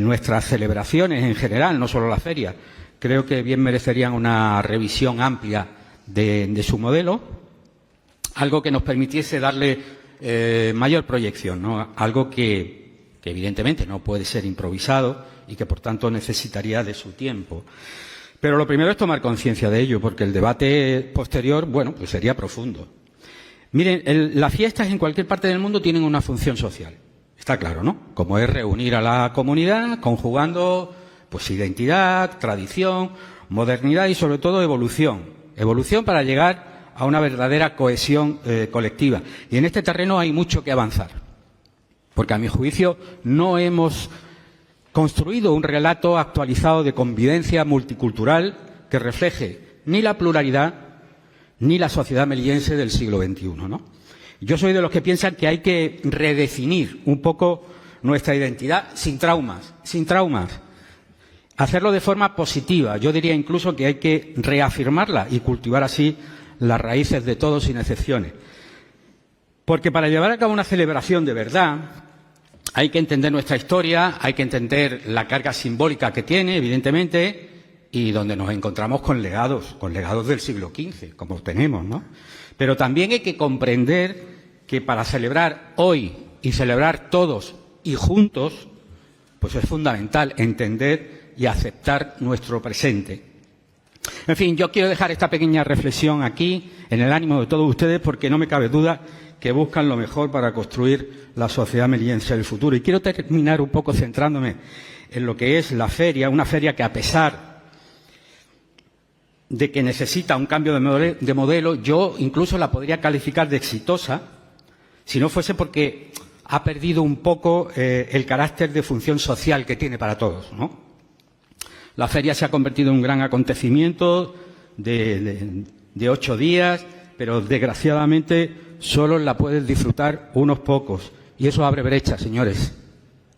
Nuestras celebraciones en general, no solo la feria, creo que bien merecerían una revisión amplia de su modelo, algo que nos permitiese darle mayor proyección, ¿no? Algo que evidentemente no puede ser improvisado y que, por tanto, necesitaría de su tiempo. Pero lo primero es tomar conciencia de ello, porque el debate posterior, bueno, pues sería profundo. Miren, las fiestas en cualquier parte del mundo tienen una función social. Está claro, ¿no? Como es reunir a la comunidad, conjugando pues identidad, tradición, modernidad y, sobre todo, evolución. Evolución para llegar a una verdadera cohesión colectiva. Y en este terreno hay mucho que avanzar, porque, a mi juicio, no hemos construido un relato actualizado de convivencia multicultural que refleje ni la pluralidad ni la sociedad melillense del siglo XXI, ¿no? Yo soy de los que piensan que hay que redefinir un poco nuestra identidad sin traumas, hacerlo de forma positiva. Yo diría incluso que hay que reafirmarla y cultivar así las raíces de todos sin excepciones. Porque para llevar a cabo una celebración de verdad hay que entender nuestra historia, hay que entender la carga simbólica que tiene, evidentemente, y donde nos encontramos con legados del siglo XV, como tenemos, ¿no? Pero también hay que comprender que para celebrar hoy y celebrar todos y juntos, pues es fundamental entender y aceptar nuestro presente. En fin, yo quiero dejar esta pequeña reflexión aquí, en el ánimo de todos ustedes, porque no me cabe duda que buscan lo mejor para construir la sociedad melillense del futuro. Y quiero terminar un poco centrándome en lo que es la feria, una feria que, a pesar de que necesita un cambio de modelo, yo incluso la podría calificar de exitosa, si no fuese porque ha perdido un poco el carácter de función social que tiene para todos, ¿no? La feria se ha convertido en un gran acontecimiento de 8 días, pero desgraciadamente solo la pueden disfrutar unos pocos. Y eso abre brechas, señores.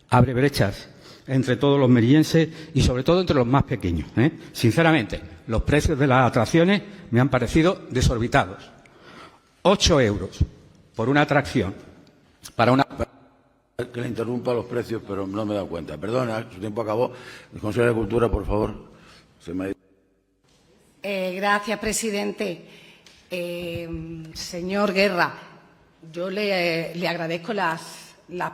Abre brechas entre todos los melillenses y, sobre todo, entre los más pequeños, ¿eh? Sinceramente, los precios de las atracciones me han parecido desorbitados. 8 euros por una atracción para una... Que le interrumpa los precios, pero no me he dado cuenta. Perdona, su tiempo acabó. El consejero de Cultura, por favor. Gracias, presidente. Señor Guerra, yo le agradezco las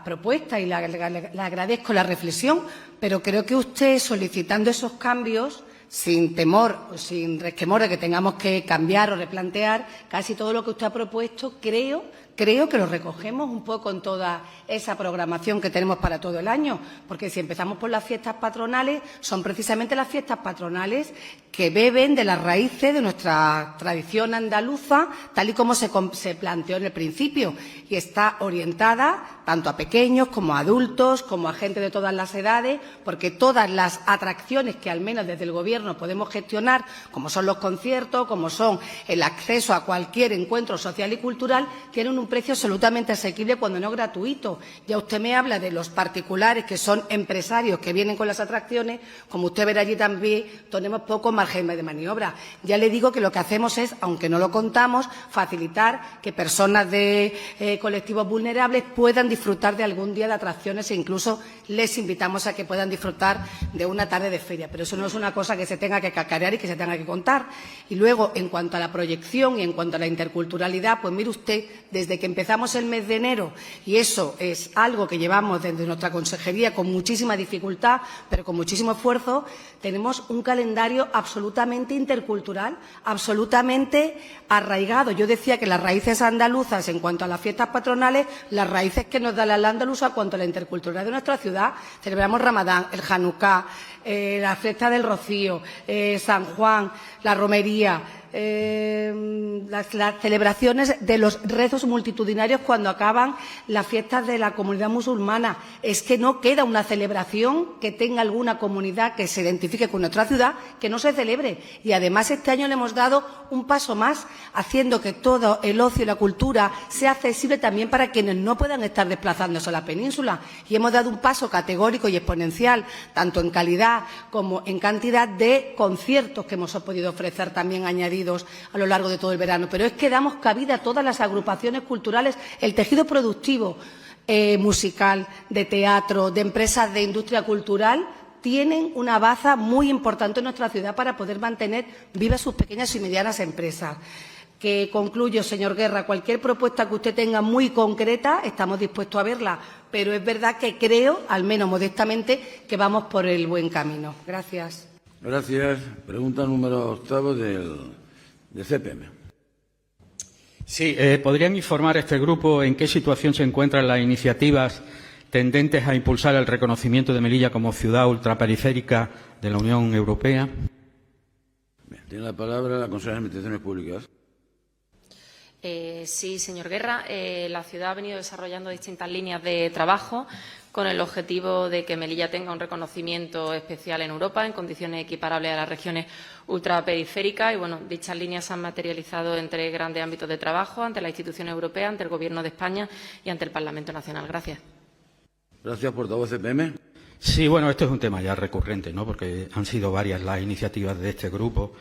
propuestas y le agradezco la reflexión, pero creo que usted, solicitando esos cambios, sin temor o sin resquemor de que tengamos que cambiar o replantear, casi todo lo que usted ha propuesto, creo que lo recogemos un poco en toda esa programación que tenemos para todo el año, porque si empezamos por las fiestas patronales, son precisamente las fiestas patronales que beben de las raíces de nuestra tradición andaluza, tal y como se planteó en el principio, y está orientada tanto a pequeños como a adultos, como a gente de todas las edades, porque todas las atracciones que al menos desde el Gobierno podemos gestionar, como son los conciertos, como son el acceso a cualquier encuentro social y cultural, tienen un precio absolutamente asequible, cuando no gratuito. Ya usted me habla de los particulares, que son empresarios que vienen con las atracciones. Como usted verá, allí también tenemos poco margen de maniobra. Ya le digo que lo que hacemos es, aunque no lo contamos, facilitar que personas de colectivos vulnerables puedan disfrutar de algún día de atracciones, e incluso les invitamos a que puedan disfrutar de una tarde de feria. Pero eso no es una cosa que se tenga que cacarear y que se tenga que contar. Y luego, en cuanto a la proyección y en cuanto a la interculturalidad, pues mire usted, desde desde que empezamos el mes de enero, y eso es algo que llevamos desde nuestra consejería con muchísima dificultad, pero con muchísimo esfuerzo, tenemos un calendario absolutamente intercultural, absolutamente arraigado. Yo decía que las raíces andaluzas en cuanto a las fiestas patronales, las raíces que nos da la andaluza en cuanto a la interculturalidad de nuestra ciudad. Celebramos Ramadán, el Hanukká, la fiesta del Rocío, San Juan, la romería, las celebraciones de los rezos multitudinarios cuando acaban las fiestas de la comunidad musulmana. Es que no queda una celebración que tenga alguna comunidad que se identifique con nuestra ciudad que no se celebre. Y además este año le hemos dado un paso más, haciendo que todo el ocio y la cultura sea accesible también para quienes no puedan estar desplazándose a la península. Y hemos dado un paso categórico y exponencial, tanto en calidad como en cantidad de conciertos que hemos podido ofrecer también añadidos a lo largo de todo el verano. Pero es que damos cabida a todas las agrupaciones culturales, el tejido productivo musical, de teatro, de empresas de industria cultural, tienen una baza muy importante en nuestra ciudad para poder mantener vivas sus pequeñas y medianas empresas. Que concluyo, señor Guerra, cualquier propuesta que usted tenga muy concreta, estamos dispuestos a verla, pero es verdad que creo, al menos modestamente, que vamos por el buen camino. Gracias. Gracias. Pregunta número 8 del CPM. Sí, ¿podrían informar a este grupo en qué situación se encuentran las iniciativas tendentes a impulsar el reconocimiento de Melilla como ciudad ultraperiférica de la Unión Europea? Bien, tiene la palabra la consejera de Administraciones Públicas. Sí, señor Guerra. La ciudad ha venido desarrollando distintas líneas de trabajo con el objetivo de que Melilla tenga un reconocimiento especial en Europa en condiciones equiparables a las regiones ultraperiféricas. Y, bueno, dichas líneas se han materializado en 3 grandes ámbitos de trabajo: ante la institución europea, ante el Gobierno de España y ante el Parlamento Nacional. Gracias. Gracias, portavoz CPM. Sí, bueno, esto es un tema ya recurrente, ¿no? Porque han sido varias las iniciativas de este grupo,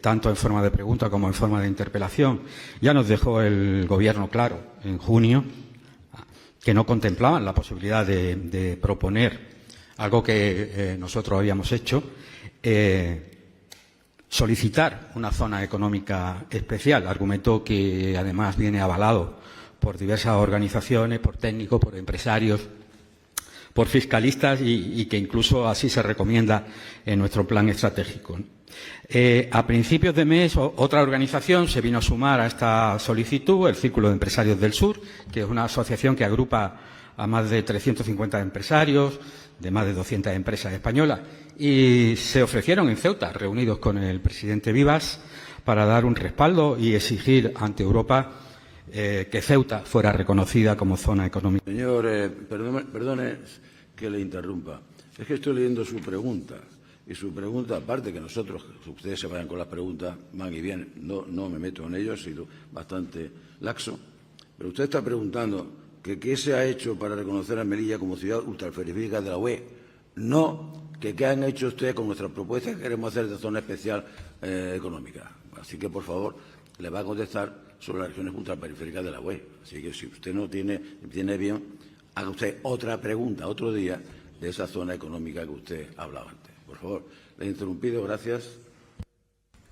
tanto en forma de pregunta como en forma de interpelación. Ya nos dejó el Gobierno claro en junio que no contemplaban la posibilidad de proponer algo que nosotros habíamos hecho, solicitar una zona económica especial, argumento que además viene avalado por diversas organizaciones, por técnicos, por empresarios, por fiscalistas y que incluso así se recomienda en nuestro plan estratégico. A principios de mes, otra organización se vino a sumar a esta solicitud, el Círculo de Empresarios del Sur, que es una asociación que agrupa a más de 350 empresarios de más de 200 empresas españolas, y se ofrecieron en Ceuta, reunidos con el presidente Vivas, para dar un respaldo y exigir ante Europa que Ceuta fuera reconocida como zona económica. Señor, perdone que le interrumpa. Es que estoy leyendo su pregunta. Y su pregunta, aparte que nosotros, ustedes se vayan con las preguntas, van y vienen, no me meto en ello, ha sido bastante laxo. Pero usted está preguntando que qué se ha hecho para reconocer a Melilla como ciudad ultraperiférica de la UE. No que qué han hecho ustedes con nuestras propuestas que queremos hacer de zona especial económica. Así que, por favor, le va a contestar sobre las regiones ultraperiféricas de la UE. Así que si usted no tiene bien, haga usted otra pregunta otro día de esa zona económica que usted hablaba antes. Por favor, le he interrumpido. Gracias.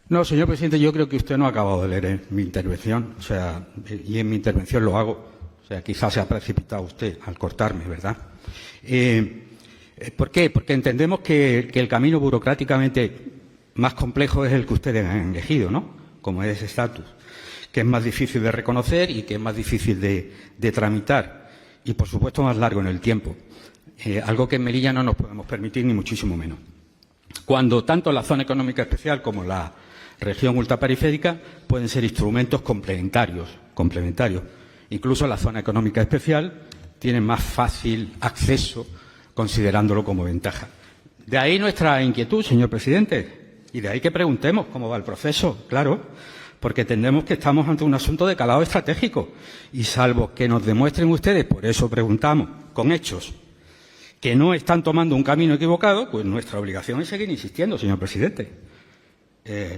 No, señor presidente, yo creo que usted no ha acabado de leer mi intervención. O sea, y en mi intervención lo hago. O sea, quizás se ha precipitado usted al cortarme, ¿verdad? ¿Por qué? Porque entendemos que el camino burocráticamente más complejo es el que ustedes han elegido, ¿no? Como es ese estatus, que es más difícil de reconocer y que es más difícil de tramitar y, por supuesto, más largo en el tiempo. Algo que en Melilla no nos podemos permitir, ni muchísimo menos. Cuando tanto la zona económica especial como la región ultraperiférica pueden ser instrumentos complementarios. Incluso la zona económica especial tiene más fácil acceso, considerándolo como ventaja. De ahí nuestra inquietud, señor presidente, y de ahí que preguntemos cómo va el proceso, claro, porque entendemos que estamos ante un asunto de calado estratégico y salvo que nos demuestren ustedes, por eso preguntamos, con hechos, que no están tomando un camino equivocado, pues nuestra obligación es seguir insistiendo, señor presidente.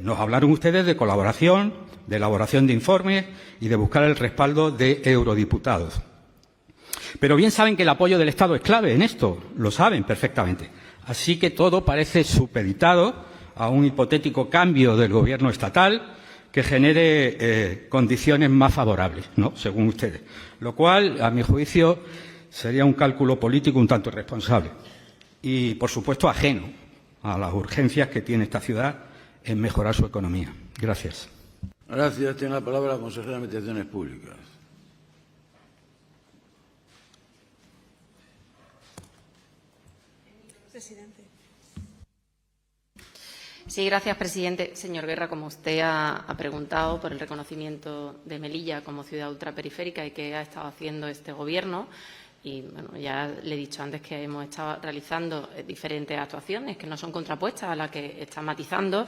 Nos hablaron ustedes de colaboración, de elaboración de informes y de buscar el respaldo de eurodiputados. Pero bien saben que el apoyo del Estado es clave en esto, lo saben perfectamente. Así que todo parece supeditado a un hipotético cambio del Gobierno estatal que genere condiciones más favorables, ¿no?, según ustedes. Lo cual, a mi juicio, sería un cálculo político un tanto irresponsable y, por supuesto, ajeno a las urgencias que tiene esta ciudad en mejorar su economía. Gracias. Gracias. Tiene la palabra la consejera de Administraciones Públicas. Presidente. Sí, gracias, presidente. Señor Guerra, como usted ha preguntado por el reconocimiento de Melilla como ciudad ultraperiférica y qué ha estado haciendo este Gobierno, y bueno, ya le he dicho antes que hemos estado realizando diferentes actuaciones que no son contrapuestas a las que está matizando.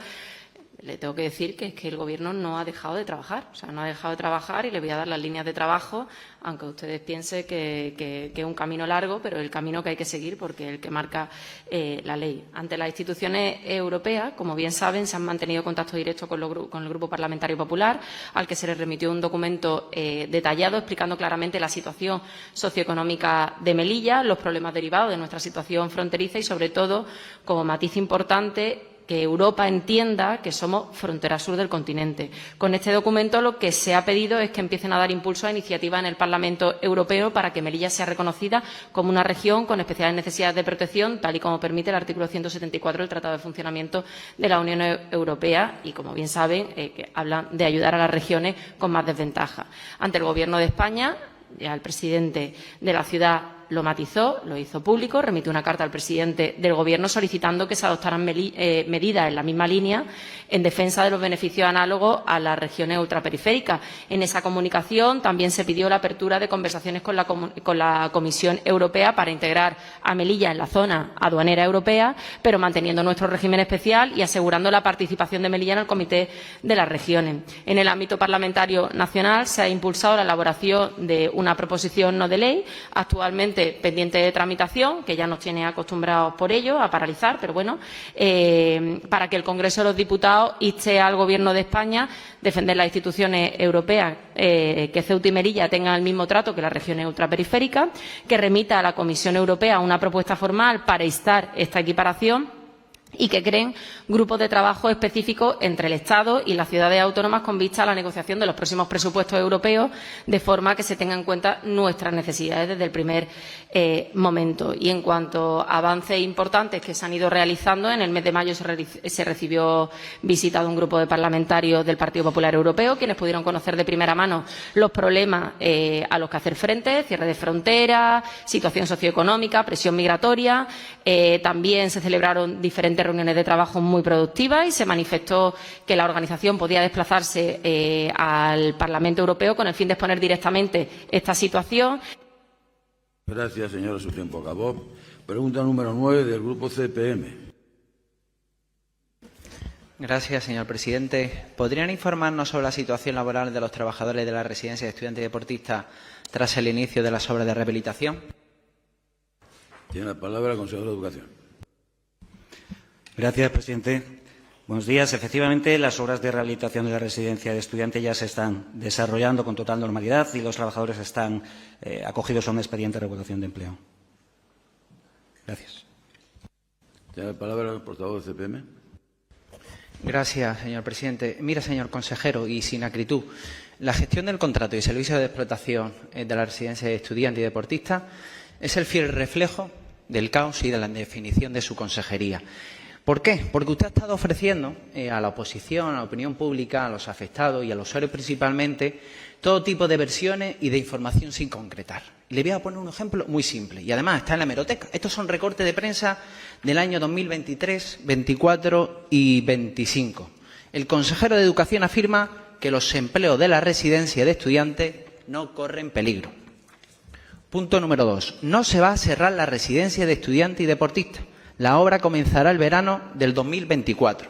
Le tengo que decir que es que el Gobierno no ha dejado de trabajar, o sea, no ha dejado de trabajar y le voy a dar las líneas de trabajo, aunque ustedes piensen que es un camino largo, pero el camino que hay que seguir porque es el que marca la ley. Ante las instituciones europeas, como bien saben, se han mantenido contacto directo con el Grupo Parlamentario Popular, al que se le remitió un documento detallado explicando claramente la situación socioeconómica de Melilla, los problemas derivados de nuestra situación fronteriza y, sobre todo, como matiz importante, que Europa entienda que somos frontera sur del continente. Con este documento lo que se ha pedido es que empiecen a dar impulso a iniciativas en el Parlamento Europeo para que Melilla sea reconocida como una región con especiales necesidades de protección, tal y como permite el artículo 174 del Tratado de Funcionamiento de la Unión Europea y, como bien saben, que hablan de ayudar a las regiones con más desventaja. Ante el Gobierno de España, ya el presidente de la ciudad lo matizó, lo hizo público, remitió una carta al presidente del Gobierno solicitando que se adoptaran medidas en la misma línea en defensa de los beneficios análogos a las regiones ultraperiféricas. En esa comunicación también se pidió la apertura de conversaciones con la Comisión Europea para integrar a Melilla en la zona aduanera europea, pero manteniendo nuestro régimen especial y asegurando la participación de Melilla en el Comité de las Regiones. En el ámbito parlamentario nacional se ha impulsado la elaboración de una proposición no de ley, actualmente pendiente de tramitación, que ya nos tiene acostumbrados por ello a paralizar, pero bueno, para que el Congreso de los Diputados inste al Gobierno de España a defender las instituciones europeas, que Ceuta y Melilla tengan el mismo trato que las regiones ultraperiféricas, que remita a la Comisión Europea una propuesta formal para instar esta equiparación y que creen grupos de trabajo específicos entre el Estado y las ciudades autónomas con vista a la negociación de los próximos presupuestos europeos, de forma que se tengan en cuenta nuestras necesidades desde el primer momento. Y en cuanto a avances importantes que se han ido realizando, en el mes de mayo se recibió visita de un grupo de parlamentarios del Partido Popular Europeo, quienes pudieron conocer de primera mano los problemas a los que hacer frente, cierre de fronteras, situación socioeconómica, presión migratoria. También se celebraron diferentes reuniones de trabajo muy productivas y se manifestó que la organización podía desplazarse al Parlamento Europeo con el fin de exponer directamente esta situación. Gracias, señora. Su tiempo acabó. Pregunta número 9 del Grupo CPM. Gracias, señor presidente. ¿Podrían informarnos sobre la situación laboral de los trabajadores de la residencia de estudiantes y deportistas tras el inicio de las obras de rehabilitación? Tiene la palabra el consejero de Educación. Gracias, presidente. Buenos días. Efectivamente, las obras de rehabilitación de la residencia de estudiantes ya se están desarrollando con total normalidad y los trabajadores están acogidos a un expediente de regulación de empleo. Gracias. Tiene la palabra el portavoz del CPM. Gracias, señor presidente. Mira, señor consejero, y sin acritud, la gestión del contrato y servicio de explotación de la residencia de estudiantes y deportistas es el fiel reflejo del caos y de la indefinición de su consejería. ¿Por qué? Porque usted ha estado ofreciendo a la oposición, a la opinión pública, a los afectados y a los usuarios principalmente, todo tipo de versiones y de información sin concretar. Le voy a poner un ejemplo muy simple y además está en la hemeroteca. Estos son recortes de prensa del año 2023, 24 y 25. El consejero de Educación afirma que los empleos de la residencia de estudiantes no corren peligro. Punto número 2. No se va a cerrar la residencia de estudiantes y deportistas. La obra comenzará el verano del 2024.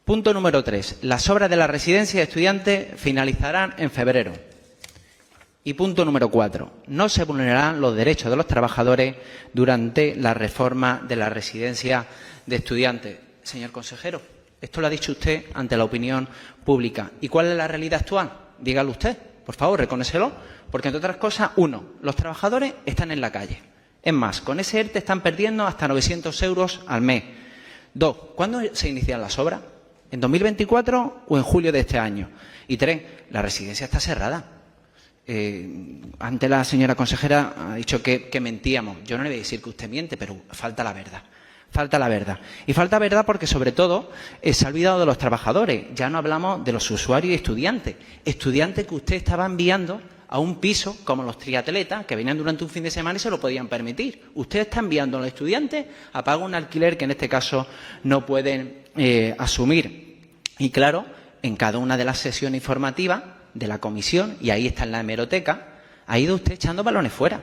Punto número 3. Las obras de la residencia de estudiantes finalizarán en febrero. Y punto número 4. No se vulnerarán los derechos de los trabajadores durante la reforma de la residencia de estudiantes. Señor consejero, esto lo ha dicho usted ante la opinión pública. ¿Y cuál es la realidad actual? Dígalo usted, por favor, reconócelo. Porque, entre otras cosas, 1. Los trabajadores están en la calle. Es más, con ese ERTE están perdiendo hasta 900 euros al mes. 2. ¿Cuándo se inician las obras? ¿En 2024 o en julio de este año? Y 3, la residencia está cerrada. Antes la señora consejera ha dicho que mentíamos. Yo no le voy a decir que usted miente, pero falta la verdad. Falta la verdad. Y falta verdad porque, sobre todo, se ha olvidado de los trabajadores. Ya no hablamos de los usuarios y estudiantes. Estudiantes que usted estaba enviando a un piso como los triatletas, que venían durante un fin de semana y se lo podían permitir. Usted está enviando a los estudiantes a pagar un alquiler que en este caso no pueden asumir. Y claro, en cada una de las sesiones informativas de la comisión, y ahí está en la hemeroteca, ha ido usted echando balones fuera,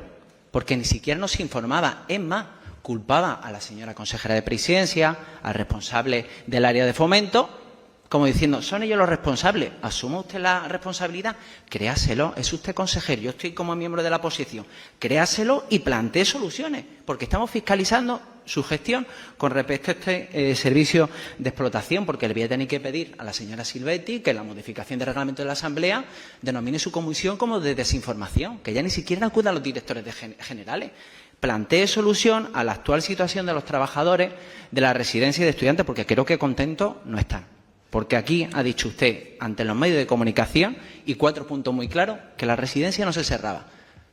porque ni siquiera nos informaba. Es más, culpaba a la señora consejera de Presidencia, al responsable del área de fomento, como diciendo, son ellos los responsables. ¿Asuma usted la responsabilidad? Créaselo, es usted consejero, yo estoy como miembro de la oposición. Créaselo y plantee soluciones, porque estamos fiscalizando su gestión con respecto a este servicio de explotación, porque le voy a tener que pedir a la señora Silvetti que la modificación del reglamento de la Asamblea denomine su comisión como de desinformación, que ya ni siquiera acuda a los directores generales. Plantee solución a la actual situación de los trabajadores de la residencia y de estudiantes, porque creo que contentos no están. Porque aquí ha dicho usted ante los medios de comunicación, y 4 puntos muy claros, que la residencia no se cerraba,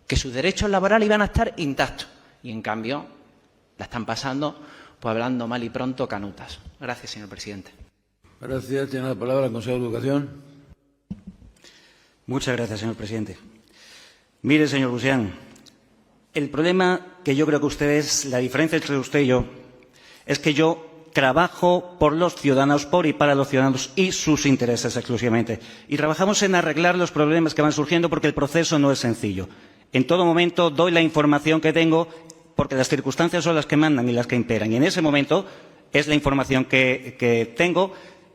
que sus derechos laborales iban a estar intactos. Y en cambio la están pasando, pues hablando mal y pronto, canutas. Gracias, señor presidente. Gracias. Tiene la palabra el Consejo de Educación. Muchas gracias, señor presidente. Mire, señor Busián, el problema que yo creo que ustedes, la diferencia entre usted y yo, es que yo trabajo por los ciudadanos, por y para los ciudadanos y sus intereses exclusivamente. Y trabajamos en arreglar los problemas que van surgiendo porque el proceso no es sencillo. En todo momento doy la información que tengo porque las circunstancias son las que mandan y las que imperan. Y en ese momento es la información que tengo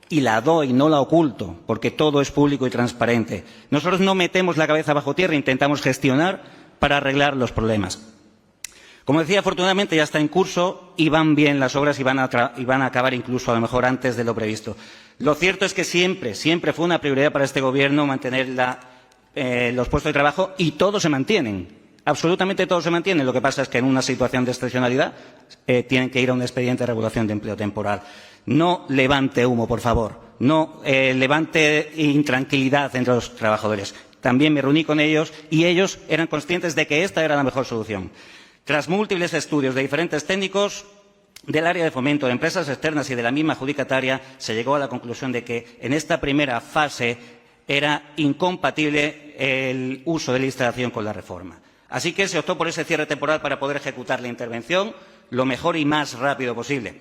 y la doy, no la oculto, porque todo es público y transparente. Nosotros no metemos la cabeza bajo tierra, intentamos gestionar para arreglar los problemas. Como decía, afortunadamente ya está en curso y van bien las obras y van a acabar incluso a lo mejor antes de lo previsto. Lo cierto es que siempre fue una prioridad para este Gobierno mantener los puestos de trabajo y todos se mantienen. Absolutamente todos se mantienen. Lo que pasa es que en una situación de excepcionalidad tienen que ir a un expediente de regulación de empleo temporal. No levante humo, por favor. No levante intranquilidad entre los trabajadores. También me reuní con ellos y ellos eran conscientes de que esta era la mejor solución. Tras múltiples estudios de diferentes técnicos del área de fomento de empresas externas y de la misma adjudicataria, se llegó a la conclusión de que en esta primera fase era incompatible el uso de la instalación con la reforma. Así que se optó por ese cierre temporal para poder ejecutar la intervención lo mejor y más rápido posible.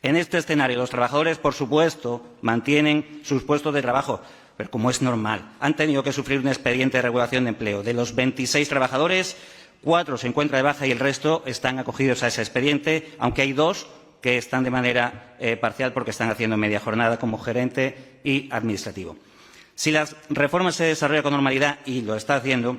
En este escenario, los trabajadores, por supuesto, mantienen sus puestos de trabajo, pero como es normal, han tenido que sufrir un expediente de regulación de empleo. De los 26 trabajadores, 4 se encuentran de baja y el resto están acogidos a ese expediente, aunque hay 2 que están de manera parcial porque están haciendo media jornada como gerente y administrativo. Si la reforma se desarrolla con normalidad, y lo está haciendo,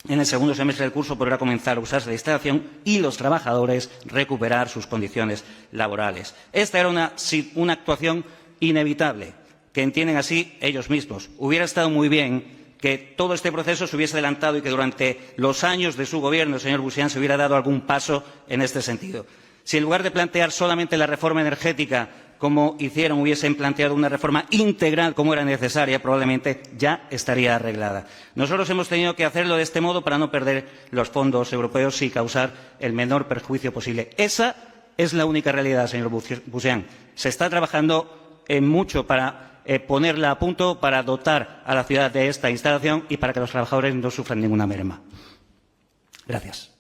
en el segundo semestre del curso podrá comenzar a usarse la instalación y los trabajadores recuperar sus condiciones laborales. Esta era una actuación inevitable, que entienden así ellos mismos. Hubiera estado muy bien que todo este proceso se hubiese adelantado y que durante los años de su Gobierno, señor Busián, se hubiera dado algún paso en este sentido. Si en lugar de plantear solamente la reforma energética, como hicieron, hubiesen planteado una reforma integral como era necesaria, probablemente ya estaría arreglada. Nosotros hemos tenido que hacerlo de este modo para no perder los fondos europeos y causar el menor perjuicio posible. Esa es la única realidad, señor Busián. Se está trabajando en mucho para ponerla a punto, para dotar a la ciudad de esta instalación y para que los trabajadores no sufran ninguna merma. Gracias.